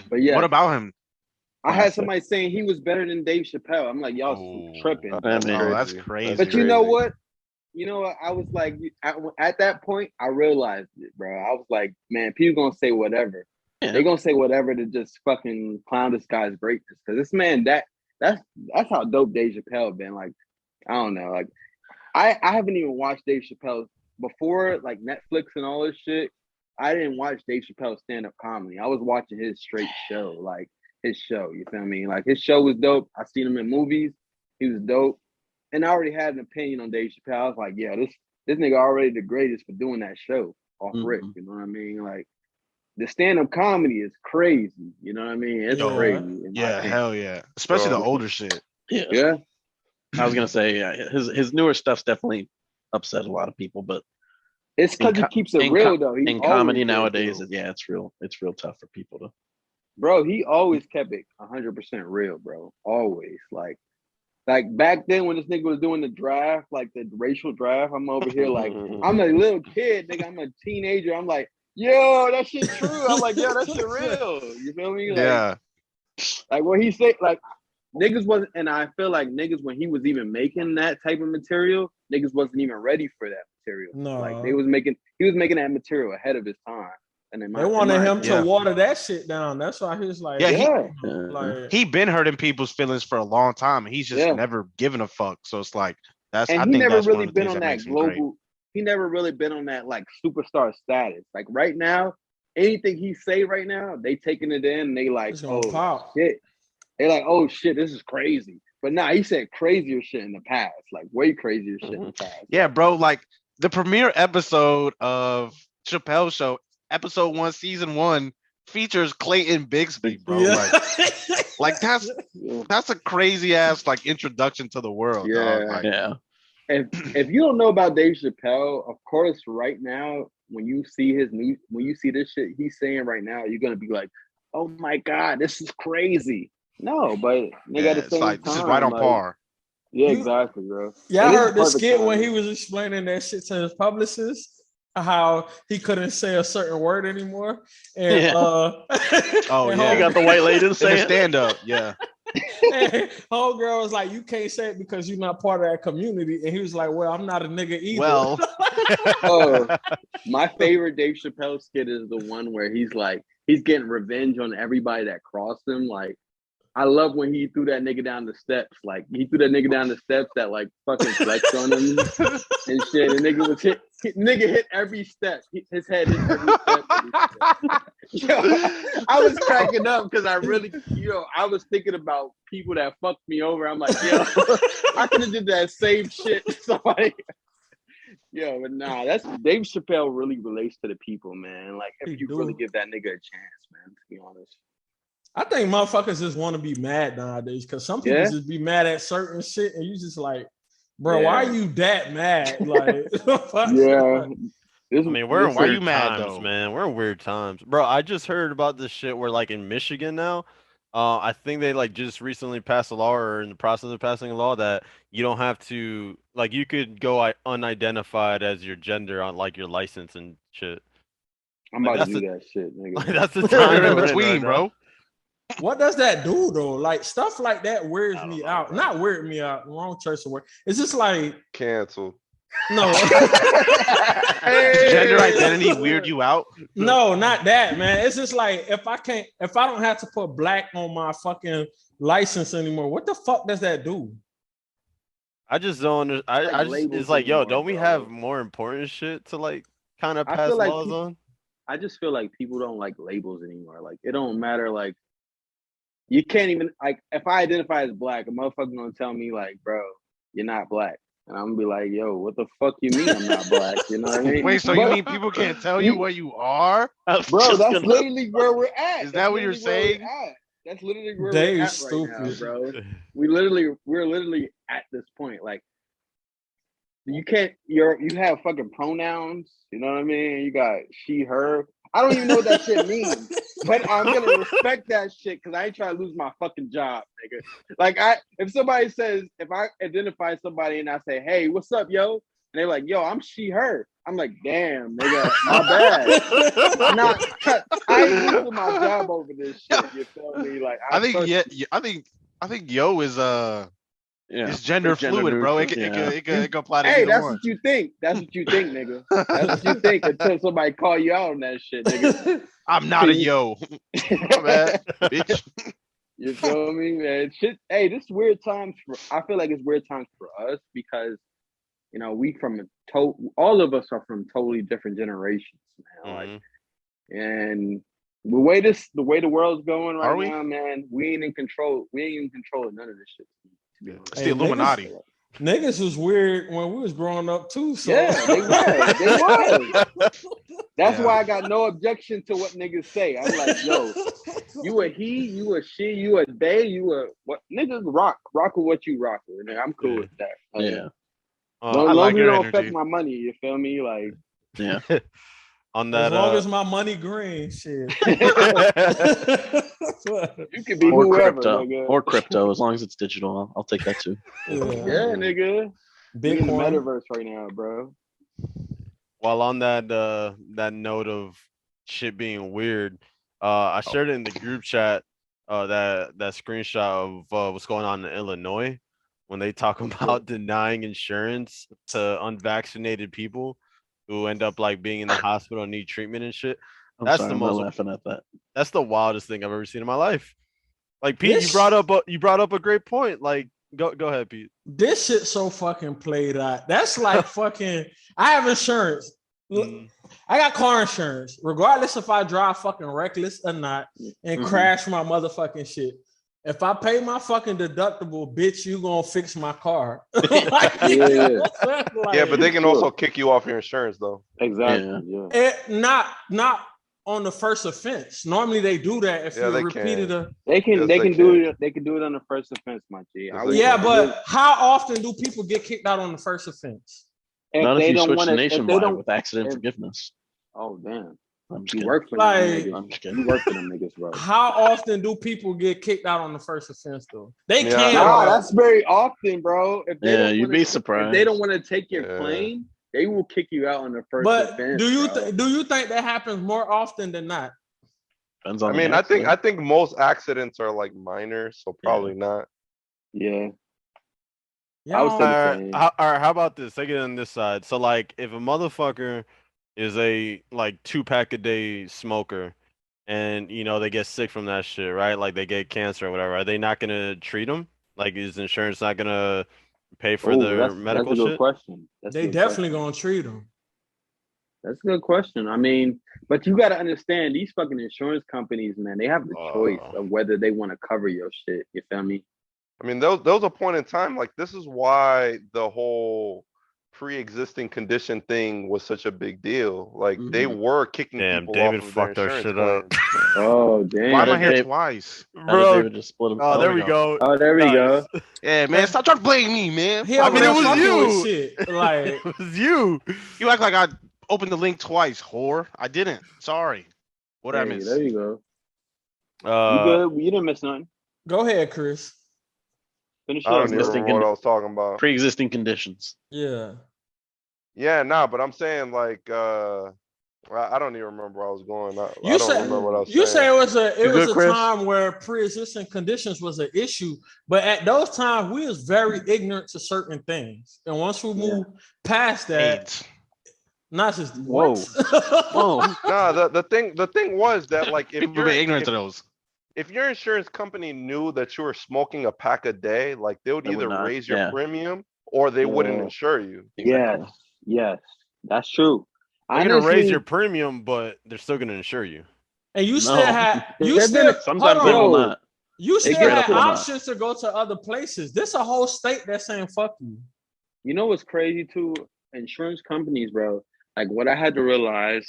But yeah, What about him? I had somebody saying he was better than Dave Chappelle. I'm like, y'all tripping. I mean, Oh, that's crazy. But you know what? You know what? I was like, at that point, I realized it, bro. I was like, man, people gonna say whatever. Yeah. They're gonna say whatever to just fucking clown this guy's greatness. Because this man, that's how dope Dave Chappelle been. Like, I don't know. Like, I haven't even watched Dave Chappelle before, like Netflix and all this shit. I didn't watch Dave Chappelle's stand-up comedy. I was watching his straight show, like his show. You feel me? Like his show was dope. I seen him in movies. He was dope. And I already had an opinion on Dave Chappelle. I was like, yeah, this nigga already the greatest for doing that show off rip. You know what I mean? Like the stand-up comedy is crazy. You know what I mean? It's Yo, crazy. in my Yeah, opinion. hell yeah. Especially Bro. the older shit. Yeah. I was gonna say, yeah, his newer stuff's definitely upset a lot of people, but It's because he keeps it real though. He in always comedy kept it nowadays, real. it's real tough for people to. Bro, he always kept it 100% real, bro. Always. Like back then when this nigga was doing the draft, like the racial draft, I'm over here like, I'm a little kid, nigga. I'm a teenager. I'm like, yo, that shit true. I'm like, yo, that shit real. You feel me? Like, Yeah. Like what he said, like niggas wasn't, and I feel like niggas when he was even making that type of material, niggas wasn't even ready for that material. No. Like he was making that material ahead of his time. And They wanted him to Yeah. water that shit down. That's why he was like, Yeah, like, He been hurting people's feelings for a long time. And he's just Yeah. never given a fuck. So it's like I and he think never that's one really of the been things on that that makes him great. global. He never really been on that like superstar status. Like right now, anything he say right now, they taking it in. And they like, it's gonna oh pop. shit. They like, oh shit, this is crazy. But nah, he said crazier shit in the past, like way crazier shit in the past. Yeah, bro. Like the premiere episode of Chappelle Show, episode 1, season 1, features Clayton Bigsby, bro. Yeah. Like that's a crazy ass like introduction to the world. Yeah. Dog. Like, Yeah, If you don't know about Dave Chappelle, of course, right now when you see this shit he's saying right now, you're gonna be like, oh my god, this is crazy. No, but nigga, at the it's same like time, this is right on like, par. Yeah, You- exactly, bro. Yeah, I And this heard is the perfect skit when timing. he was explaining that shit to his publicist, how he couldn't say a certain word anymore. And Yeah. Oh, and yeah. you got the white lady to In say the it. stand up, yeah. homegirl was like, you can't say it because you're not part of that community. And he was like, well, I'm not a nigga either. Well, Oh, my favorite Dave Chappelle skit is the one where he's getting revenge on everybody that crossed him. Like, I love when he threw that nigga down the steps. Like, he threw that nigga down the steps that like fucking flexed on him and shit. And nigga was hit every step. His head hit every step. Yo, I was cracking up because I really, I was thinking about people that fucked me over. I'm like, yo, I could have did that same shit to somebody. Yo, but nah, that's Dave Chappelle really relates to the people, man. Like, if He you do. really give that nigga a chance, man, to be honest. I think motherfuckers just want to be mad nowadays because some people Yeah. just be mad at certain shit and you just like, bro, why Yeah. are you that mad? Like, Yeah. I mean, we're in Why weird you mad, times, though? man. We're in weird times, bro. I just heard about this shit where, like, in Michigan now, I think they like just recently passed a law or in the process of passing a law that you don't have to, like, you could go unidentified as your gender on like your license and shit. I'm Like, about to that's do that shit, nigga. Like, that's the you're time in we're between, right now. bro. What does that do though? Like stuff like that weirds I don't me know, out. bro. Not weird me out. Wrong choice of word. It's just like Cancel. no, Gender identity weird you out? no, not that, man. It's just like if I don't have to put black on my fucking license anymore, what the fuck does that do? I just don't. I Like just labels it's like, yo, anymore, don't we bro. have more important shit to like kind of I pass feel like laws people- on? I just feel like people don't like labels anymore. Like it don't matter. Like you can't even like if I identify as black, a motherfucker gonna tell me like, bro, you're not black. And I'm gonna be like, yo, what the fuck you mean I'm not black? You know what I mean? Wait, so But- you mean people can't tell you what you are? I was Bro, just that's gonna- literally where we're at. Is that what you're saying? That's literally where Dave we're at stupid. right now, bro. We're literally at this point. Like you can't you have fucking pronouns, you know what I mean? You got she, her. I don't even know what that shit means. But I'm gonna respect that shit because I ain't trying to lose my fucking job, nigga. Like if somebody says, if I identify somebody and I say, hey, what's up, yo? And they're like, yo, I'm she, her. I'm like, damn, nigga, my bad. I'm not, I ain't losing my job over this shit. You feel me? Like I think fuck- I think yo is it's gender It's gender fluid, bro. It neutral, can apply to Hey, either that's one. what you think. That's what you think, nigga. That's what you think until somebody call you out on that shit, nigga. I'm not a yo. My bad, bitch. You feel me, man? Shit. Hey, this weird times for. I feel like it's weird times for us because, you know, we from all of us are from totally different generations, man. Like, and the way the world's going Are right we? now, man, we ain't in control. We ain't in control of none of this shit. To be honest. It's Hey, the Illuminati. Niggas was weird when we was growing up too. So Yeah, they was. They was. That's Yeah. why I got no objection to what niggas say. I'm like, yo, you a he, you a she, you a they, you a what? Niggas rock with what you rock with. Nigga. I'm cool Yeah. with that. Yeah. Long, I long like as you your don't energy. affect my money, you feel me? Like, Yeah. On that, as long as my money green, shit. you could be Or whoever, crypto. nigga. Or crypto, as long as it's digital, I'll take that too. Yeah, nigga. We in the Bitcoin. metaverse right now, bro. while on that that note of shit being weird, I shared it in the group chat, that screenshot of what's going on in Illinois when they talk about denying insurance to unvaccinated people who end up like being in the hospital and need treatment and shit. I'm That's sorry, the I'm not most- laughing at that. That's the wildest thing I've ever seen in my life. Like Pete, This- you brought up a great point. Like go ahead, Pete. This shit so fucking played out. That's like fucking. I have insurance. Look, I got car insurance, regardless if I drive fucking reckless or not, and Mhm. crash my motherfucking shit. If I pay my fucking deductible, bitch, you gonna fix my car. Like, Yeah. Yeah, but they can Sure. also kick you off your insurance though. Exactly. Yeah. not on the first offense. Normally they do that if Yeah, you they repeated can. a. They can Yes, they they can do can. it. They can do it on the first offense, my G. Yes, I they would- can. Yeah, but how often do people get kicked out on the first offense? Not if you switch to if they nationwide don't. with accident if- forgiveness. Oh damn! I'm just You kidding. work for Like- them niggas. I'm just You kidding. work for them niggas, bro. How often do people get kicked out on the first offense though? They Yeah. can. Nah, bro. that's very often, bro. If they Yeah, don't you'd wanna- be If surprised. they don't want to take your Yeah. claim, they will kick you out on the first But offense. do you bro. do you think that happens more often than not? Depends I on the mean, I think accident. most accidents are like minor, so probably not. Yeah. Yeah, I would say- All same. right, how about this? Take it on this side. So like if a motherfucker is a like 2-pack a day smoker and you know they get sick from that shit, right? Like they get cancer or whatever, are they not gonna treat them? Like is insurance not gonna pay for Ooh, their that's medical a good shit? question. That's a they good definitely question. gonna treat them. That's a good question. I mean, but you got to understand these fucking insurance companies, man. They have the choice of whether they want to cover your shit. You feel me? I mean, there was a point in time like this is why the whole pre-existing condition thing was such a big deal. Like they were kicking Damn, people David off of their fucked our insurance shit up. claims. Oh damn! Why am I did here Dave- twice? How did Bro, David just split him? oh, there we go. Oh, there we Nice. go. Yeah, man, stop trying to blame me, man. He I over mean, there it was fucking you. with shit. Like It was you. You act like I opened the link twice, whore. I didn't. Sorry. What I Hey, miss? there you go. You Uh, good? You didn't miss nothing. go ahead, Chris. Finish I it don't up, even bro. Existing remember what I was talking about. Pre-existing conditions. Yeah. Yeah, nah, but I'm saying like I don't even remember where I was going. I You don't say remember what I was you saying. say it was You a good, Chris? time where pre-existing conditions was an issue, but at those times we was very ignorant to certain things, and once we move past that, AIDS. not just Whoa. Whoa. Nah, the thing was that like if People you're be ignorant to those. if your insurance company knew that you were smoking a pack a day, like they would They would either not, raise your yeah. premium or they wouldn't Yeah. insure you. Yes, yes, that's true. They're gonna raise Honestly, your premium, but they're still gonna insure you. And you still No. had you They're still gonna- Sometimes hold they on. will Bro, not. You They still straight had up will not. options to go to other places. This a whole state that's saying fuck you. you know what's crazy too? Insurance companies, bro. Like what I had to realize,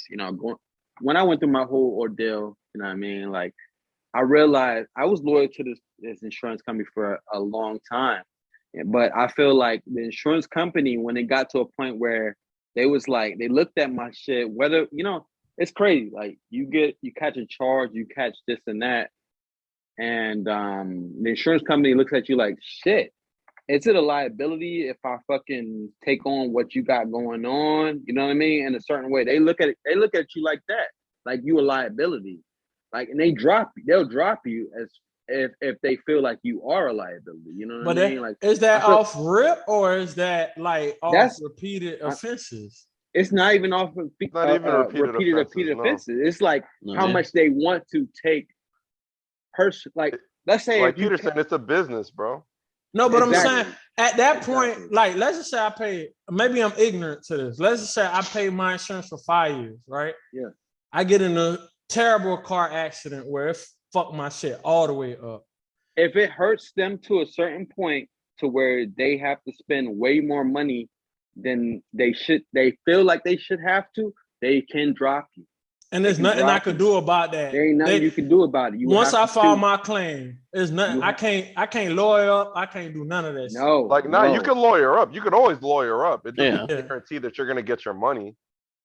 when I went through my whole ordeal, you know what I mean? Like I realized I was loyal to this insurance company for a long time. But I feel like the insurance company, when it got to a point where they was like, they looked at my shit, whether, it's crazy. Like you catch a charge, you catch this and that. And the insurance company looks at you like, shit, is it a liability if I fucking take on what you got going on? You know what I mean? In a certain way. They look at you like that, like you a liability. Like, and they'll drop you as if they feel like you are a liability. You know what But I mean? Like, is that I feel- off rip or is that like off That's- repeated offenses? it's not even off of Not even repeated offenses, no. offenses. It's like No, how yeah. much they want to take like let's say Like if you Peter said, it's a business, bro. No, but Exactly. I'm saying at that point, Exactly. like let's just say I pay, maybe I'm ignorant to this. Let's just say I pay my insurance for 5 years, right? Yeah. I get in a terrible car accident where it fucked my shit all the way up. if it hurts them to a certain point to where they have to spend way more money than they feel like they should have to, they can drop you. And there's They can nothing I drop could you. do about that. There ain't nothing They- you can do about it. You once have I to file sue. my claim, there's nothing. You I can't lawyer up. I can't do none of that. shit. No, Like, nah, you no. can lawyer up. You can always lawyer up. It doesn't Yeah. guarantee that you're gonna get your money.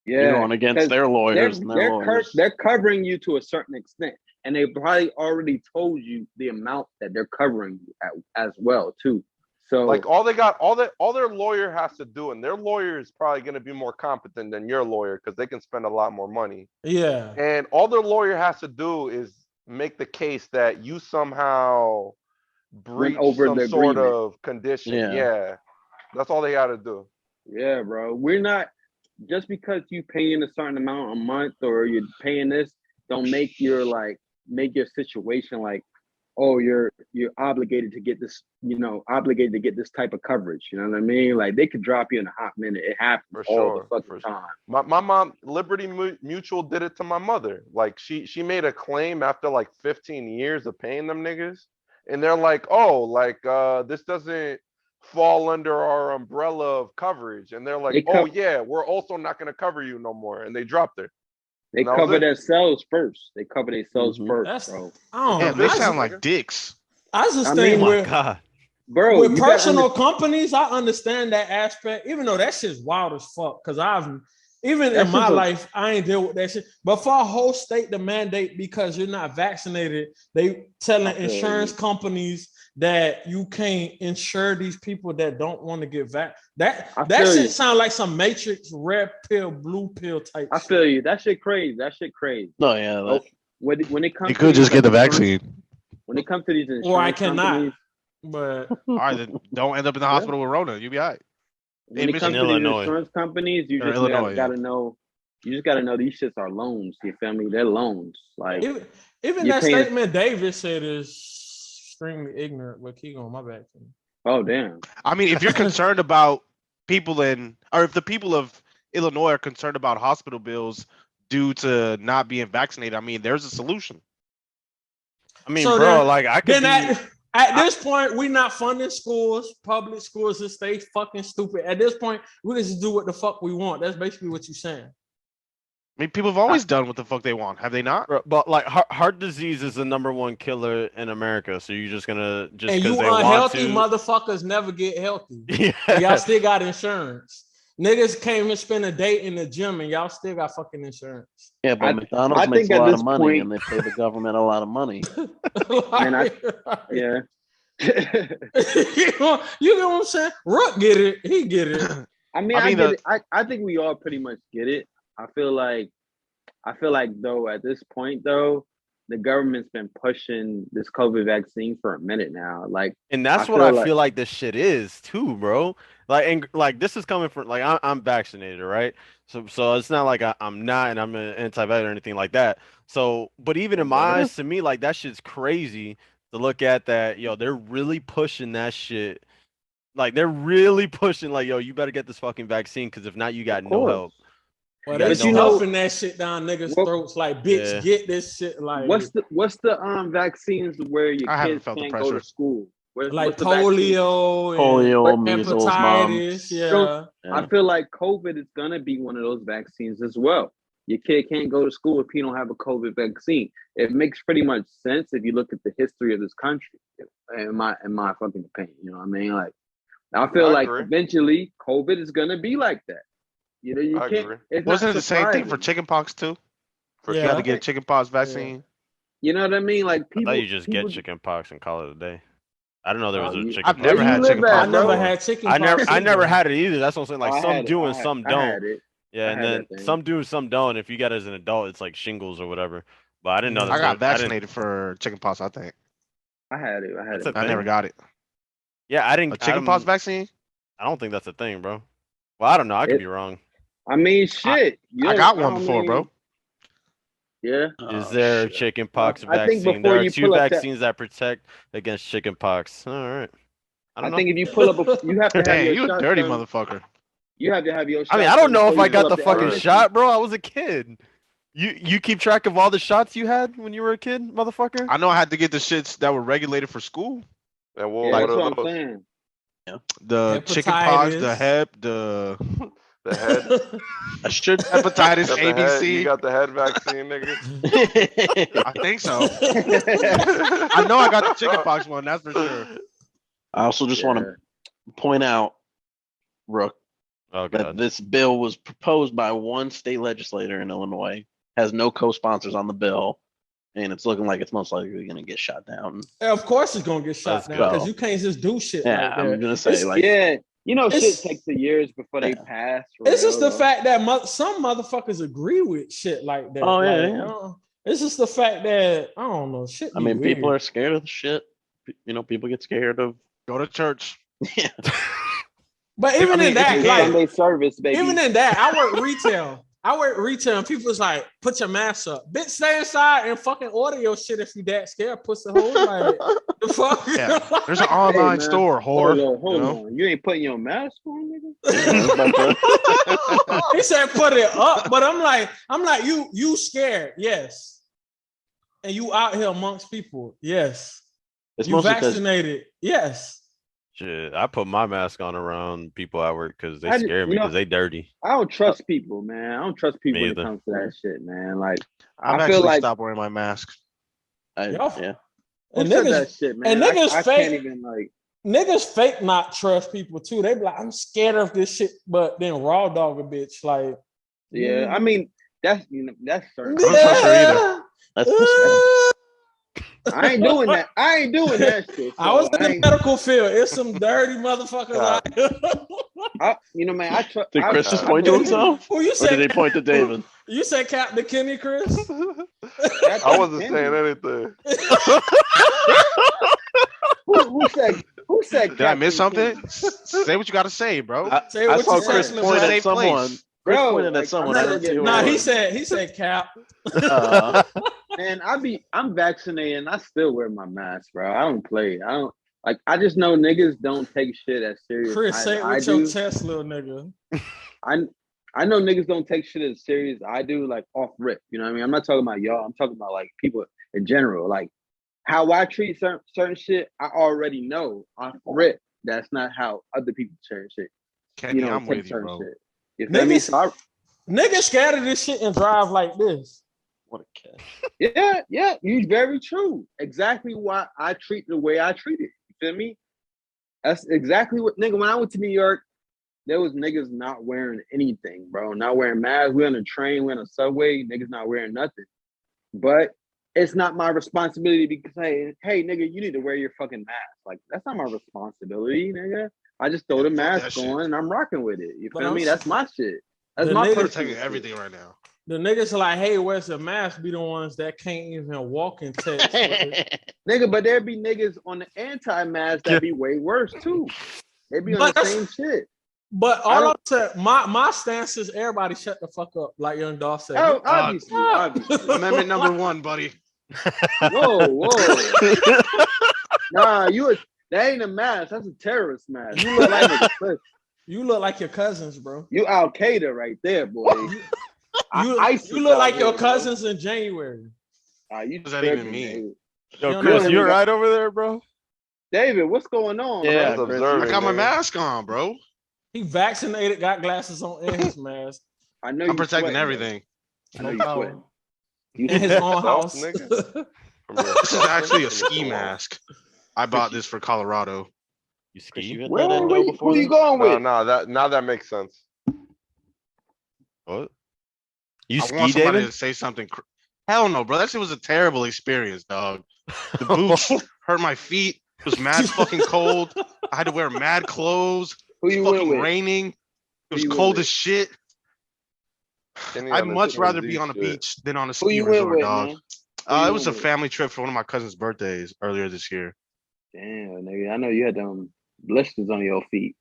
Yeah, You're going against 'cause their lawyers and their they're lawyers. they're covering you to a certain extent, and they probably already told you the amount that they're covering you as well too. So Like all their lawyer has to do, and their lawyer is probably gonna be more competent than your lawyer because they can spend a lot more money. Yeah. And all their lawyer has to do is make the case that you somehow breach over some the sort agreement. of condition. Yeah. Yeah. That's all they gotta do. yeah, bro, we're not just because you paying a certain amount a month or you're paying this, don't make your situation like, oh, you're obligated to get this, obligated to get this type of coverage. You know what I mean? Like they could drop you in a hot minute. It happens For all sure, the fucking for sure. time. My mom, Liberty Mutual, did it to my mother. Like she made a claim after like 15 years of paying them niggas, and they're like, oh, like this doesn't fall under our umbrella of coverage, and they're like, They oh co- yeah, we're also not gonna cover you no more, and they dropped her. They that was cover it. themselves first. They cover themselves Mhm. first, That's bro. I don't Damn, know. they I sound just, like dicks. I just I think mean- Oh my with, god. Bro, with you gotta personal companies, I understand that aspect, even though that shit's wild as fuck. Cause even That's in my just a- life, I ain't deal with that shit. But for a whole state to mandate because you're not vaccinated, they telling I feel insurance you. companies that you can't insure these people that don't want to get vaccinated. I That feel shit you. sound like some Matrix red pill, blue pill type. I shit. feel you. That shit crazy. No, yeah. Oh, when it comes You to could these, just get the like, insurance- vaccine. When it comes to these insurance Or I cannot. companies, But All right, then don't end up in the hospital with Rona. You'll be all right. when In it comes to Michigan. these Illinois. insurance companies, you Or just Illinois, gotta know. You just gotta know these shits are loans. You feel me? They're loans. Like even You're that paying- statement David said is extremely ignorant. But keep going, my bad. oh damn. I mean, if you're concerned about people if the people of Illinois are concerned about hospital bills due to not being vaccinated, I mean, there's a solution. I mean, So bro, then- like I could Then be. at this point, we not funding schools, public schools. This stay fucking stupid. At this point, we can just do what the fuck we want. That's basically what you're saying. I mean, people have always done what the fuck they want, have they not? Bro, but like heart disease is the #1 killer in America. So you're just gonna just And because you they want unhealthy to. motherfuckers never get healthy. Yeah. And y'all still got insurance. Niggas came and spent a day in the gym, and y'all still got fucking insurance. Yeah, but I McDonald's think makes a at lot this of money point- and they pay the government a lot of money. Like, Yeah. you know what I'm saying? Rook get it. He get it. I mean, I I, mean, get it. I think we all pretty much get it. I feel like though at this point though, the government's been pushing this COVID vaccine for a minute now. Like And that's I what feel I like- feel like this shit is too, bro. Like, and like this is coming from like I'm vaccinated, right? So it's not like I'm not and I'm an anti-vax or anything like that. So, but even in my eyes, to me, like that shit's crazy to look at that. Yo, they're really pushing that shit. Like they're really pushing, like, yo, you better get this fucking vaccine because if not, you got Of no course. help. Well, gotta they know- stuffing that shit down niggas' What- throats like, bitch, Yeah. get this shit. Like, What's the vaccines where your I haven't kids felt the can't go to pressure. school? like what's the vaccine? polio, Polio, and measles, hepatitis. Yeah. I feel like COVID is gonna be one of those vaccines as well. Your kid can't go to school if he don't have a COVID vaccine. It makes pretty much sense if you look at the history of this country. In my fucking opinion, you know what I mean? Like, I feel I like agree. eventually COVID is gonna be like that. You know, you I can't. agree. It's Wasn't not it the same thing for surprising. chickenpox too? For Yeah. You had to sure. get a chickenpox vaccine. You know what I mean? Like I people. thought you just people, get chicken pox and call it a day. I don't know there was Oh, a you- chicken I've pox. never Where you had live chickenpox. at, I never bro? had chicken. I never either. had it either. That's what I'm saying. Like I some had it, do I and had- some I don't. had it. Yeah, I and had then that thing. some do and some don't. If you got it as an adult, it's like shingles or whatever. But I didn't know that. I got I didn't- vaccinated for chickenpox. I think I had it. I had That's it. a I never thing? got it. Yeah, I didn't. A chickenpox I'm- vaccine? I don't think that's a thing, bro. Well, I don't know. I could It- be wrong. I mean, shit. I got one before, bro. Yeah. Is there a shit. chicken pox I think vaccine? before There are you two pull up that- vaccines that protect against chicken pox. All right. I I don't know. think if you pull up, you have to have Dang, your you a shot dirty done. motherfucker. You have to have your. I mean, shot I don't done know if before I you got pull the up fucking evidence. shot, bro. I was a kid. You keep track of all the shots you had when you were a kid, motherfucker? I know I had to get the shits that were regulated for school. And Yeah, what that's are what I'm those? saying. The chickenpox, the Hepatitis. hep, the The head. I should. hepatitis got the head- You ABC. got the head vaccine, nigga. I think so. I know I got the chickenpox one. That's for sure. I also just want to point out, Rook, Oh that god. this bill was proposed by one state legislator in Illinois, has no co-sponsors on the bill, and it's looking like it's most likely going to get shot down. Of course, it's gonna get shot Let's down go. because you can't just do shit Yeah, like I'm that. gonna say It's- like Yeah, you know, It's- shit takes the years before they Yeah. pass. for It's just real, the though. fact that some motherfuckers agree with shit like that. Oh, yeah, Like, yeah. it's just the fact that I don't know. Shit. I mean, people are scared of the shit. You know, people get scared of. Go to church. Yeah. But even mean, in that, if you like, Sunday service, baby. even in that, I work retail. And people's like, put your mask up. Bitch, stay inside and fucking order your shit if you that scared, pussy hole. Like, the fuck? Yeah. There's an online man. store, whore. Hold you know? on. You ain't putting your mask on, nigga? He said put it up, but I'm like, you scared, yes. And you out here amongst people, yes. It's You mostly because vaccinated, yes. Shit, I put my mask on around people at work because they I just- scare me you know- because they dirty. I don't trust people, man. I don't trust people Me when it either. comes to that shit, man. Like, I've I feel actually like- stopped wearing my mask. Yo. yeah. who And said niggas, that shit, man? and niggas I fake- can't even like. niggas fake not trust people too. They be like, I'm scared of this shit, but then raw dog a bitch. Like, Yeah, I mean that's that's certain. don't trust her either. That's I ain't doing that. I ain't doing that shit. I was so in the ain't- medical field. It's some dirty motherfuckers out here. you know, man. I trust. Did Chris just point to himself? Who you Or did he said? point to David? You said Captain Kenny, Chris? I wasn't saying anything. Who said? Did I miss Captain something? Say what you got to say, bro. Say I what saw you said, Chris Slim point Jim. at someone. Chris Bro, pointed like, at someone. I'm I not didn't see gonna who get- it Nah, was. he said Cap. Man, I'm vaccinated and I still wear my mask, bro. I don't play. I don't like. I just know niggas don't take shit as serious. Chris, as say it I with your do. chest, little nigga. I know niggas don't take shit as serious as I do, like off rip. You know what I mean? I'm not talking about y'all. I'm talking about like people in general. Like how I treat certain shit, I already know off rip. That's not how other people treat shit. Kenny, You know, I'm take with you, certain bro. shit. You feel me? Niggas- So I, Niggas scared of this shit and drive like this. What a cat. yeah, you very true. Exactly why I treat the way I treat it. You feel me? That's exactly what nigga. When I went to New York, there was niggas not wearing anything, bro. Not wearing masks. We on a train, we on a subway. Niggas not wearing nothing. But it's not my responsibility because hey, nigga, you need to wear your fucking mask. Like that's not my responsibility, nigga. I just throw the fuck mask that shit. on and I'm rocking with it. You But feel I'm me? s- That's my shit. That's The my niggas- We're personal taking shit. everything right now. The niggas are like, hey, where's the mask? Be the ones that can't even walk in text. Nigga, but there be niggas on the anti-mask that be way worse too. They be on But the that's- same shit. But I all don't- I'm saying, my stance is everybody shut the fuck up, like Young Dolph said. Oh, obviously, obviously. Amendment number 1, buddy. Whoa. Nah, that ain't a mask. That's a terrorist mask. You look like You look like your cousins, bro. you Al Qaeda right there, boy. You look like your cousins in January. You does that even tripping, mean? David. Yo, You Chris, know- you alright over there, bro? David, what's going on? Yeah, bro? Just Chris, I observing, got my man. mask on, bro. He vaccinated, got glasses on, and his mask. I know I'm you protecting sweating, though. everything. I know No you power. sweating. You In his Yeah. own house. Soft nigga. From your This is soft actually a nigga, from your ski soul. mask. I bought this for Colorado. You Chris, you ski? been Where, there that where dough you, before? who you then? going No, with? no, that makes sense. What? You I ski, want somebody David? to say something. Hell no, bro. That shit was a terrible experience, dog. The boots hurt my feet. It was mad fucking cold. I had to wear mad clothes. Who It you was went fucking with? raining. It Who was you went cold with? as shit. Kenny I'd on the much rather TMZ be on a shit. beach than on a Who ski you went resort, with, dog. man? Who you It was a went with? family trip for one of my cousin's birthdays earlier this year. Damn, nigga. I know you had them blisters on your feet.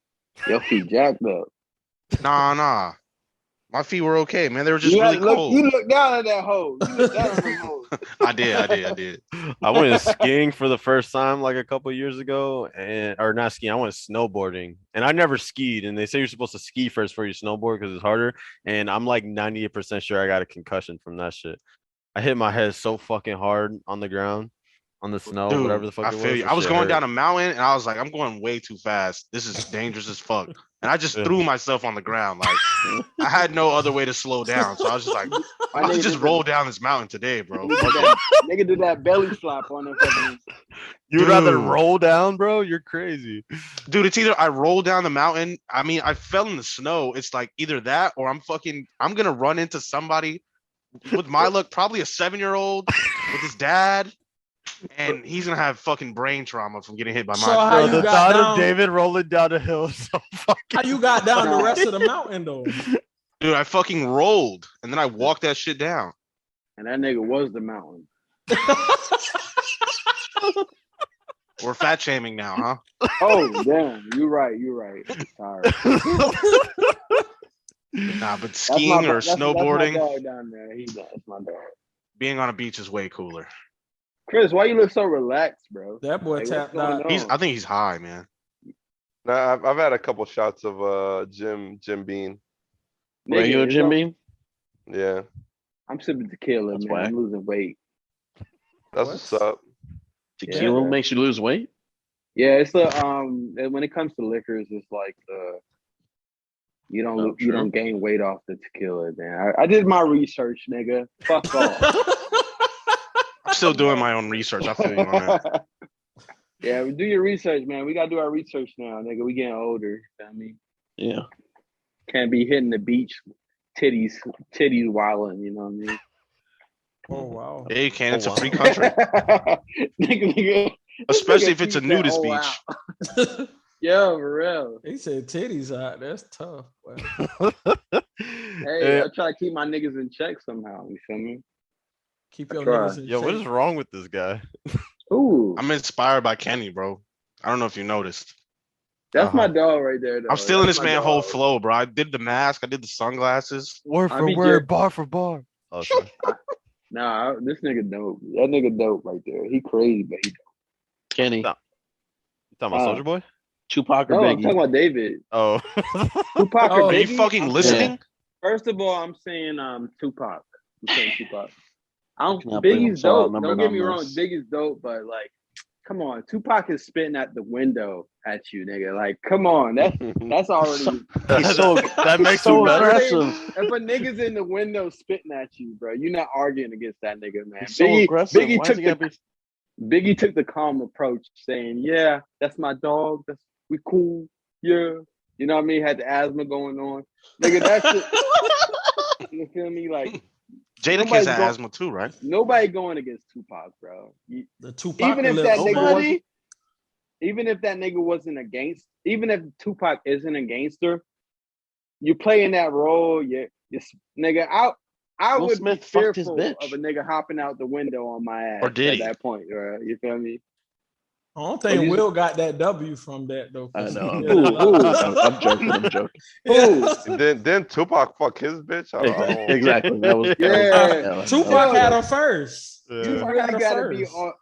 Your feet jacked up. Nah. My feet were okay, man. They were just You really had to look. cold. You look down at that hole. You look down at them hoes. I did. I went skiing for the first time like a couple years ago, or not skiing. I went snowboarding, and I never skied. And they say you're supposed to ski first before you snowboard because it's harder. And I'm like 98% sure I got a concussion from that shit. I hit my head so fucking hard on the ground, on the snow, Dude, whatever the fuck I it was. feel you. That I was shit going hurt. down a mountain and I was like, I'm going way too fast. This is dangerous as fuck. And I just Yeah. threw myself on the ground. Like I had no other way to slow down. So I was just like, My I nigga could just did roll down this mountain today, bro. Nigga did that belly flop on them fucking. You'd rather Dude. roll down, bro? You're crazy. Dude, it's either I roll down the mountain. I mean, I fell in the snow. It's like either that or I'm gonna run into somebody with my luck, probably a 7-year-old with his dad, and he's gonna have fucking brain trauma from getting hit by my So how Bro, you the got thought down- of David rolling down a hill is so How fucking. you got down the rest of the mountain though? dude. I fucking rolled and then I walked that shit down. And that nigga was the mountain. We're fat shaming now, huh? Oh damn, you right. Sorry. Nah, but That's my- skiing or that's my snowboarding, dog down there. That's my dog. being on a beach is way cooler. Chris, why you look so relaxed, bro? That boy Like, what's tapped going out. on? I think he's high, man. Nah, I've had a couple shots of Jim Bean. Nigga, Regular it's Jim all- Beam? Yeah, I'm sipping tequila, That's man. whack. I'm losing weight. that's what's up. Tequila Yeah. makes you lose weight? Yeah, it's a when it comes to liquors, it's like you don't Oh, you true. don't gain weight off the tequila, man. I did my research, nigga. Fuck off. I'm still doing my own research. I feel you on that. Yeah, do your research, man. We gotta do our research now, nigga. We getting older. I mean, Yeah. can't be hitting the beach, titties wilding. You know what I mean? Oh wow. Yeah, you can. It's a wow. free country, nigga, especially if it's a Pete said, nudist "Oh, beach. wow." Yo, for real. He said titties out. That's tough. Wow. Hey, Yeah. I try to keep my niggas in check somehow. You feel me? Keep your Try. niggas in Yo, what shape. is wrong with this guy? Ooh, I'm inspired by Kenny, bro. I don't know if you noticed. that's my Uh-huh. dog right there. Though. I'm stealing That's this my man whole dog. flow, bro. I did the mask. I did the sunglasses. Word I for be word, jer- bar for bar. Oh, sorry. Nah, this nigga dope. That nigga dope right there. He crazy, but he dope. Kenny. No. You talking about Uh, Soldier Boy? Tupac or No, I'm Biggie? talking about David. Oh. Tupac or Oh, Are you Biggie? fucking I'm listening? saying- First of all, I'm saying Tupac. I'm saying Tupac. cannot believe I'm Biggie's so dope. outnumbered Don't get on me wrong. this. Biggie's dope, but like, come on, Tupac is spitting at the window at you, nigga. Like, come on, that's already. He's so that makes so him better. aggressive. If a nigga's in the window spitting at you, bro, you're not arguing against that nigga, man. He's so aggressive. Biggie Why took is he gotta Biggie took the calm approach, saying, "Yeah, that's my dog. We cool. Yeah, you know what I mean. Had the asthma going on, nigga. That's it. You feel me? Like Jada Nobody's Kiss had go- asthma too, right? nobody going against Tupac, bro. The Tupac Even if that nigga Nobody? wasn't, even if that nigga wasn't a gangster, even if Tupac isn't a gangster, you playing that role. Nigga. I Will would Smith be fucked his fearful bitch. of a nigga hopping out the window on my ass Or did at he? that point, bro. You feel me? I don't think you- Will got that W from that though. I know. I'm, Yeah. I'm joking. I'm joking. Ooh. Then Tupac fuck his bitch. I don't- Exactly. That was Yeah. Tupac Yo, had him first. Yeah. You Tupac had really him gotta be first. on.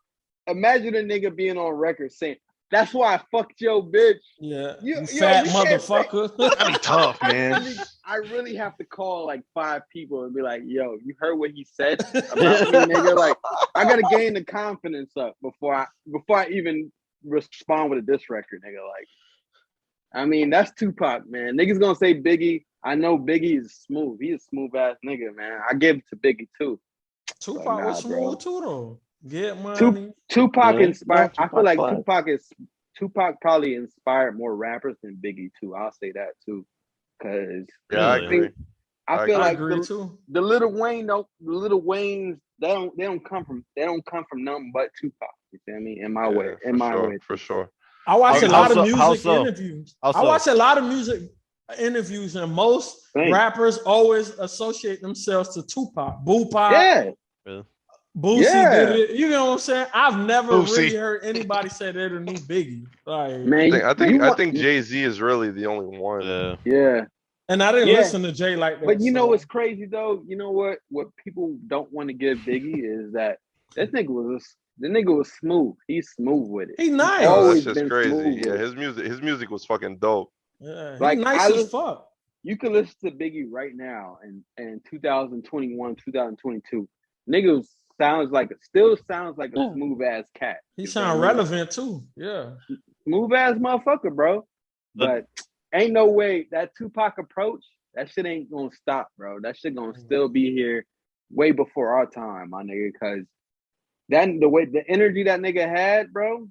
Imagine a nigga being on record saying, That's why I fucked your bitch. Yeah, You- you yo, fat you can't say- motherfucker. That'd be tough, man. I really have to call like 5 people and be like, yo, you heard what he said about me, nigga? Like, I gotta gain the confidence up before I even respond with a diss record, nigga. Like, I mean, that's Tupac, man. Niggas gonna say Biggie. I know Biggie is smooth. He's a smooth ass nigga, man. I give it to Biggie too. Tupac Nah, was bro. smooth too, though. Get money. Tupac Yeah, inspired. no, I feel like Tupac Tupac probably inspired more rappers than Biggie too. I'll say that too, because Yeah, I Really? agree. I feel I like agree too. the Little Waynes they don't come from nothing but Tupac. You feel me? In my way, Yeah, in my way. for sure. I watch a How lot of so- music how so? interviews. How I so? watch a lot of music interviews, and most Thanks. rappers always associate themselves to Tupac. Bupac, Yeah, Boosie Yeah. did it. You know what I'm saying? I've never Boosie. really heard anybody say they're the new Biggie. Like, man. I think Jay-Z is really the only one. Yeah. Yeah, and I didn't Yeah. listen to Jay like that. but you know so- what's crazy though? You know what? What people don't want to give Biggie is that nigga was smooth. He's smooth with it. He nice. Oh, always that's just been smooth crazy. with Yeah, it. his music was fucking dope. Yeah, he Like, nice I as listen- fuck. You can listen to Biggie right now in 2021, 2022. Nigga still sounds like a smooth ass cat. He You sound feel me? relevant too. Yeah. Smooth ass motherfucker, bro. But ain't no way that Tupac approach, that shit ain't gonna stop, bro. That shit gonna still be here way before our time, my nigga. Cause the energy that nigga had, bro.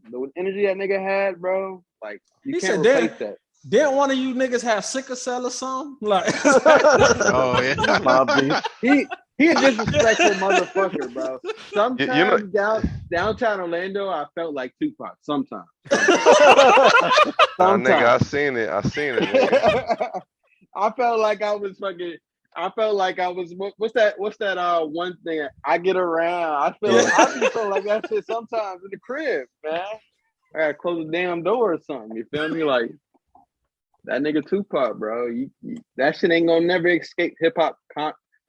Like you He can't said, replace that. Didn't one of you niggas have sickle cell or something? Like, Oh yeah. He a disrespectful motherfucker, bro. Sometimes know- downtown Orlando, I felt like Tupac. Sometimes. Nah, nigga, I seen it. Nigga. I felt like I was fucking. I felt like I was. What's that? One thing I get around. I just feel like that shit sometimes in the crib, man. I gotta close the damn door or something. You feel me? Like that nigga Tupac, bro. That shit ain't gonna never escape hip hop.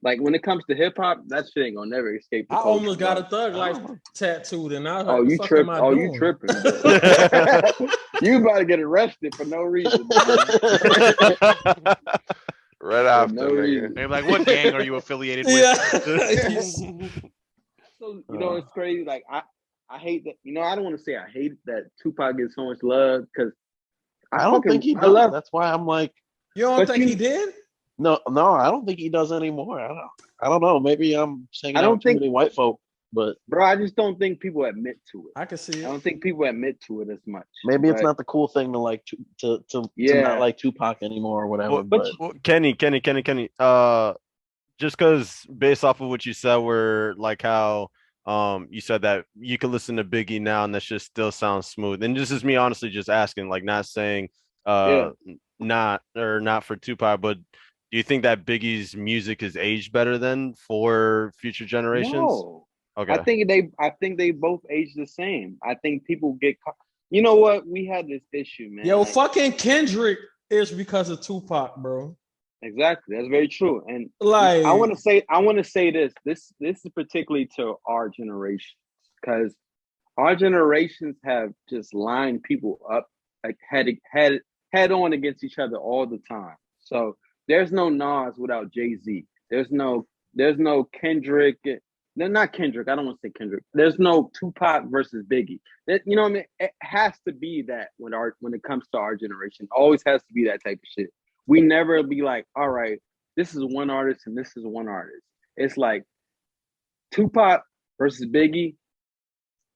Like when it comes to hip hop, that shit ain't gonna never escape. I almost got a thug life tattooed, and I was like, Oh, you tripping? Oh, you tripping? You about to get arrested for no reason. Right after, no nigga. reason. They're like, what gang are you affiliated with? Yeah. So you know it's crazy. Like I hate that. You know I don't want to say I hate that Tupac gets so much love because I don't think he I does. love. That's why I'm like, You don't But think you- he did? no, I don't think he does anymore. I don't know. Maybe I'm saying I don't too think- many white folk, but Bro, I just don't think people admit to it. I can see I it. don't think people admit to it as much. maybe it's But- not the cool thing to like to Yeah. not like Tupac anymore or whatever. Well, but well, Kenny. Just because based off of what you said, where like how you said that you can listen to Biggie now and that just still sounds smooth. And this is me honestly just asking, like not saying not for Tupac, but do you think that Biggie's music is aged better than for future generations? No. Okay. I think they both age the same. I think people get caught. You know what? We had this issue, man. Yo, Like, fucking Kendrick is because of Tupac, bro. exactly. That's very true. And Like, I want to say this. This is particularly to our generation because our generations have just lined people up like head on against each other all the time. So there's no Nas without Jay-Z. There's no Kendrick. They're not Kendrick. I don't want to say Kendrick. There's no Tupac versus Biggie. You know what I mean? It has to be that when it comes to our generation. Always has to be that type of shit. We never be like, all right, this is one artist and this is one artist. It's like Tupac versus Biggie.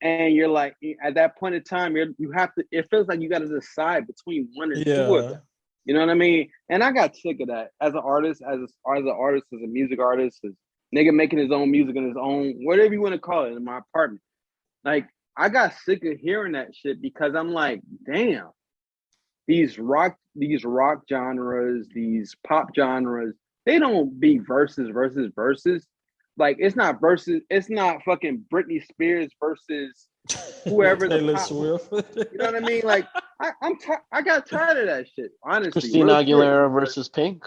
And you're like, at that point in time, you have to, it feels like you got to decide between one and two of them. You know what I mean? And I got sick of that as an artist, as a music artist, as nigga making his own music in his own, whatever you want to call it, in my apartment. Like, I got sick of hearing that shit because I'm like, damn, these rock genres, these pop genres, they don't be verses. Like, it's not verses, it's not fucking Britney Spears versus whoever the Taylor pop, Swift. you know what I mean? Like, I got tired of that shit, honestly. Christina real shit. Aguilera versus Pink.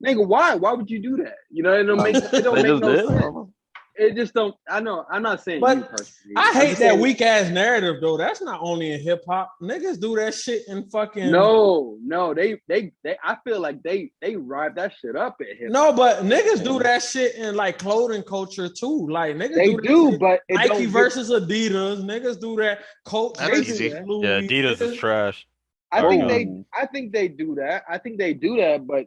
Nigga, why? Why would you do that? You know, it don't make They no just did. sense. it just don't. I know. I'm not saying But you personally. I I'm hate just that saying- weak ass narrative though. That's not only in hip hop. Niggas do that shit in fucking No, they. I feel like they ripe that shit up at hip. No, but niggas do that shit in like clothing culture too. Like niggas They do, that do, shit. but it Nike don't versus Adidas. Niggas do that. Coach That's versus easy. Louis. Yeah, Adidas is Niggas- trash. I Sorry, think go they. ahead. I think they do that. I think they do that, but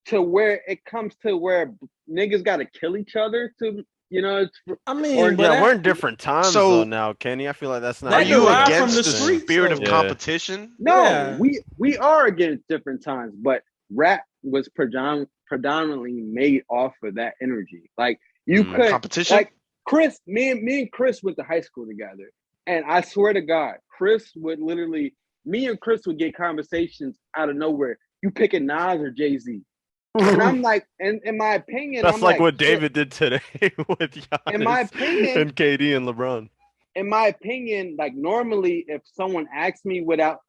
to where it comes to where niggas got to kill each other to, it's I mean, Or- but Yeah, that- we're in different times So- though now, Kenny. I feel like that's not. That Are you derive from against the the streets, spirit of though. Yeah. competition? no. Yeah. We are against different times, but rap was predominantly made off of that energy. Like you Mm. could Competition? like Chris, me and Chris went to high school together, and I swear to God, Chris would literally, me and Chris would get conversations out of nowhere. You picking Nas or Jay-Z? And I'm like, and in my opinion, That's I'm like what shit. David did today with Giannis In my opinion- and KD and LeBron. In my opinion, like normally, if someone asked me without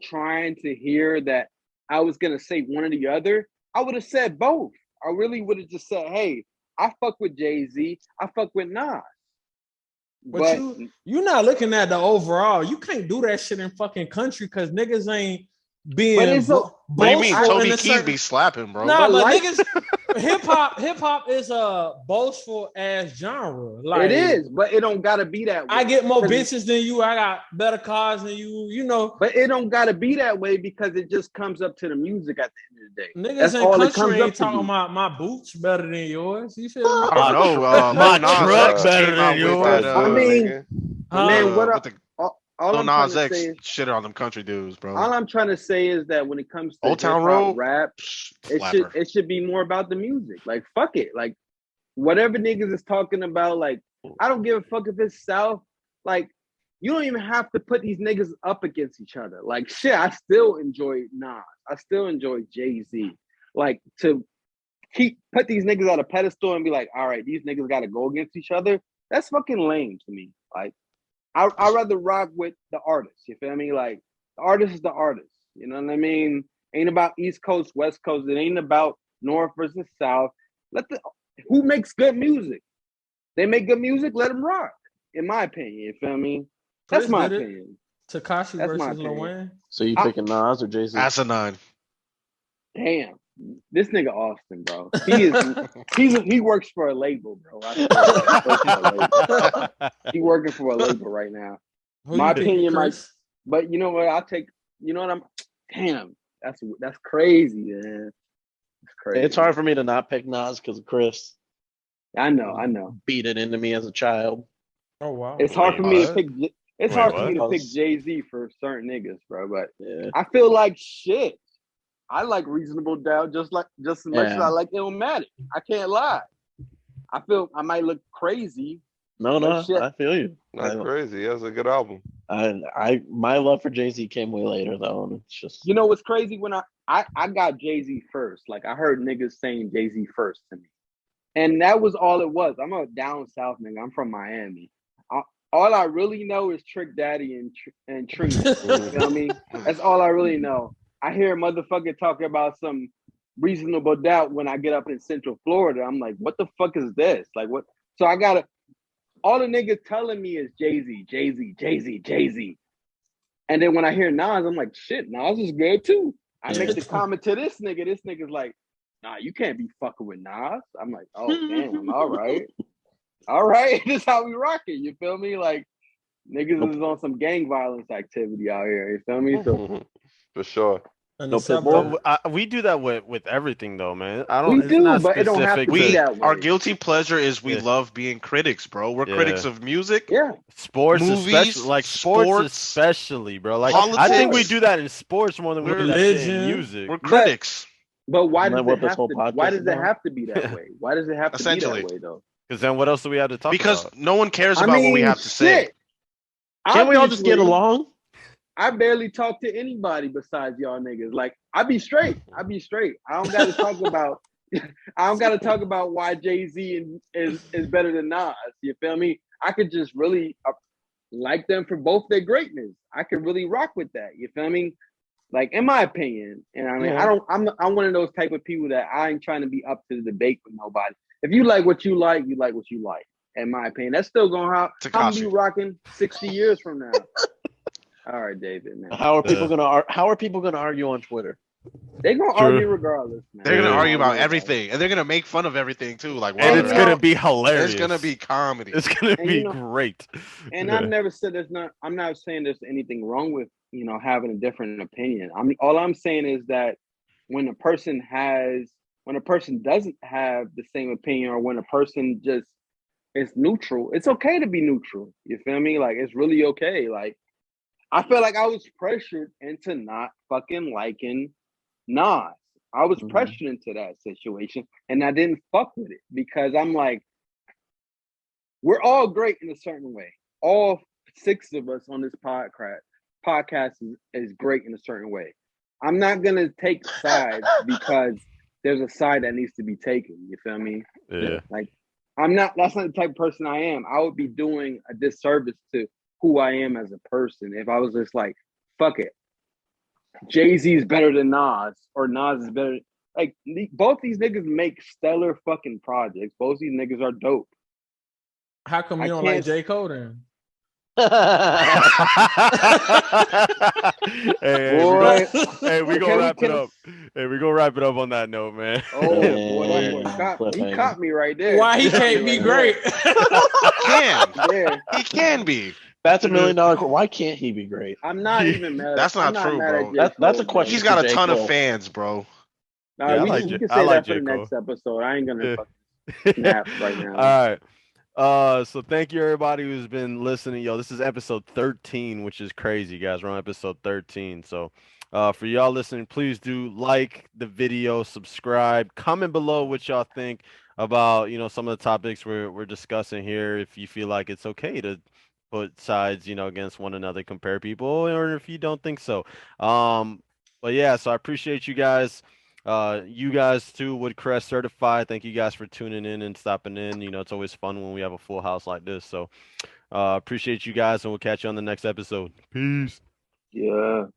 trying to hear that I was gonna say one or the other, I would have said both. I really would have just said, "Hey, I fuck with Jay-Z, I fuck with Nas." But you're not looking at the overall. You can't do that shit in fucking country because niggas ain't being. But it's a- What do you mean? boastful in Toby a Keith certain- be slapping, bro. Nah, But but like- niggas, hip hop is a boastful ass genre. Like it is, but it don't gotta be that way. I get more 'Cause- bitches than you. I got better cars than you. You know, but it don't gotta be that way because it just comes up to the music at the end of the day. niggas That's in all it comes country up ain't to talking be. about my boots better than yours. You feel me? I don't know. My Lil Nas truck X better came than out with yours. that, I mean, man, what with the all Lil I'm trying Nas to X say is, shit on them country dudes, bro. all I'm trying to say is that when it comes to Old Town hip-hop Road, rap, flapper. it should be more about the music. Like fuck it. Like whatever niggas is talking about, like I don't give a fuck if it's South. Like you don't even have to put these niggas up against each other. Like shit, I still enjoy Nas. I still enjoy Jay-Z. Like to put these niggas on a pedestal and be like, all right, these niggas gotta go against each other. That's fucking lame to me. Like I'd rather rock with the artist. You feel me? Like the artist is the artist. You know what I mean? Ain't about East Coast, West Coast. It ain't about North versus South. Who makes good music? They make good music. Let them rock. In my opinion, you feel me? That's Chris my did it. opinion. Takashi That's my versus Lil opinion. Wayne. So you I- picking Nas or Jay Z? Asinine. Damn, this nigga Austin, bro. He works for a label, bro. I swear, he works for a label. He working for a label right now. Who My you picking, opinion might- Chris? But you know what? I'll take. You know what I'm? Damn, that's crazy, man. It's crazy. It's hard for me to not pick Nas because of Chris I know. beat it into me as a child. Oh wow. It's hard for me to pick. It's Wait, hard for me to what? pick Jay-Z for certain niggas, bro. But Yeah. I feel like shit. I like Reasonable Doubt just as much as Yeah. I like Illmatic. I can't lie. I feel I might look crazy. No, But shit. I feel you. That's crazy. That's a good album. My love for Jay Z came way later though, and it's just You know what's crazy? When I got Jay-Z first. Like I heard niggas saying Jay-Z first to me. And that was all it was. I'm a down south nigga. I'm from Miami. All I really know is Trick Daddy and Trina. You know what I mean? That's all I really know. I hear a motherfucker talking about some Reasonable Doubt when I get up in Central Florida. I'm like, what the fuck is this? Like what? So I gotta. All the niggas telling me is Jay-Z, Jay-Z, Jay-Z, Jay-Z. And then when I hear Nas, I'm like, shit, Nas is good too. I make the comment to this nigga. This nigga's like, nah, you can't be fucking with Nas. I'm like, oh damn, all right. All right, this is how we rock it. You feel me? Like niggas is on some gang violence activity out here. You feel me? So For sure. And No, the but suburb- We do that with everything though, man. I don't. we it's do, not but it don't have to specific be We that way. our guilty pleasure is we Yeah. love being critics, bro. We're Yeah. critics of music. Yeah. Sports, Movies, especially like sports, sports, especially, bro. Like I think we politics. do that in sports more than we do that shit in Religion. music. We're critics. But why Isn't does that what it this have whole to? podcast Why is does it about? have to be that way? Why does it have to be Essentially. that way though? Because then what else do we have to talk Because about? no one cares I about what we mean, have to say. shit. Can't we all just get Obviously, along? I barely talk to anybody besides y'all niggas. Like I be straight. I don't gotta talk about. I don't gotta talk about why Jay-Z is better than Nas. You feel me? I could just really like them for both their greatness. I could really rock with that. You feel me? Like in my opinion, and I mean, Yeah. I'm one of those type of people that I ain't trying to be up to the debate with nobody. if you like what you like, you like what you like. In my opinion, that's still going to how I'm be Tekashi. rocking 60 years from now. All right, David, man. How are people gonna argue on Twitter? They're gonna True. argue regardless, man. They're gonna Yeah. argue about everything, and they're gonna make fun of everything too. Like, And while it's they're gonna at it. be hilarious. It's gonna be comedy. It's gonna And be you know- great. And Yeah. I've never said I'm not saying there's anything wrong with, having a different opinion. All I'm saying is that when a person doesn't have the same opinion, or when a person just is neutral, it's okay to be neutral. You feel me? Like, it's really okay. Like, I feel like I was pressured into not fucking liking Nas. I was Mhm. pressured into that situation, and I didn't fuck with it because I'm like, we're all great in a certain way. All 6 of us on this podcast is great in a certain way. I'm not gonna take sides because there's a side that needs to be taken. You feel me? Yeah. Like, that's not the type of person I am. I would be doing a disservice to who I am as a person if I was just like, fuck it. Jay-Z is better than Nas, or Nas is better. Like, both these niggas make stellar fucking projects. Both these niggas are dope. How come I you don't like can't- J. Cole then? Hey, Boy. we Can gonna we- wrap it can- up. Hey, we gonna wrap it up on that note, man. Oh, boy, that boy Yeah, caught, he cliffhanger. caught me right there. Why he can't be great? Can Yeah, he can be? That's $1 million. Why can't he be great? I'm not even mad. That's I'm not true, mad bro. at J. That's a Cole, question. He's man. got a J. ton of Cole. fans, bro. Nah, Yeah, I we like can J- say I like that for J. the next Cole. episode. I ain't gonna Yeah. fucking snap right now. All right. So thank you everybody who's been listening. Yo, this is episode 13, which is crazy, guys. We're on episode 13. So for y'all listening, please do like the video, subscribe, comment below what y'all think about, some of the topics we're discussing here. If you feel like it's okay to put sides, against one another, compare people, or if you don't think so. But yeah, so I appreciate you guys. You guys too, Woodcrest certified. Thank you guys for tuning in and stopping in. It's always fun when we have a full house like this. So appreciate you guys, and we'll catch you on the next episode. Peace. Yeah.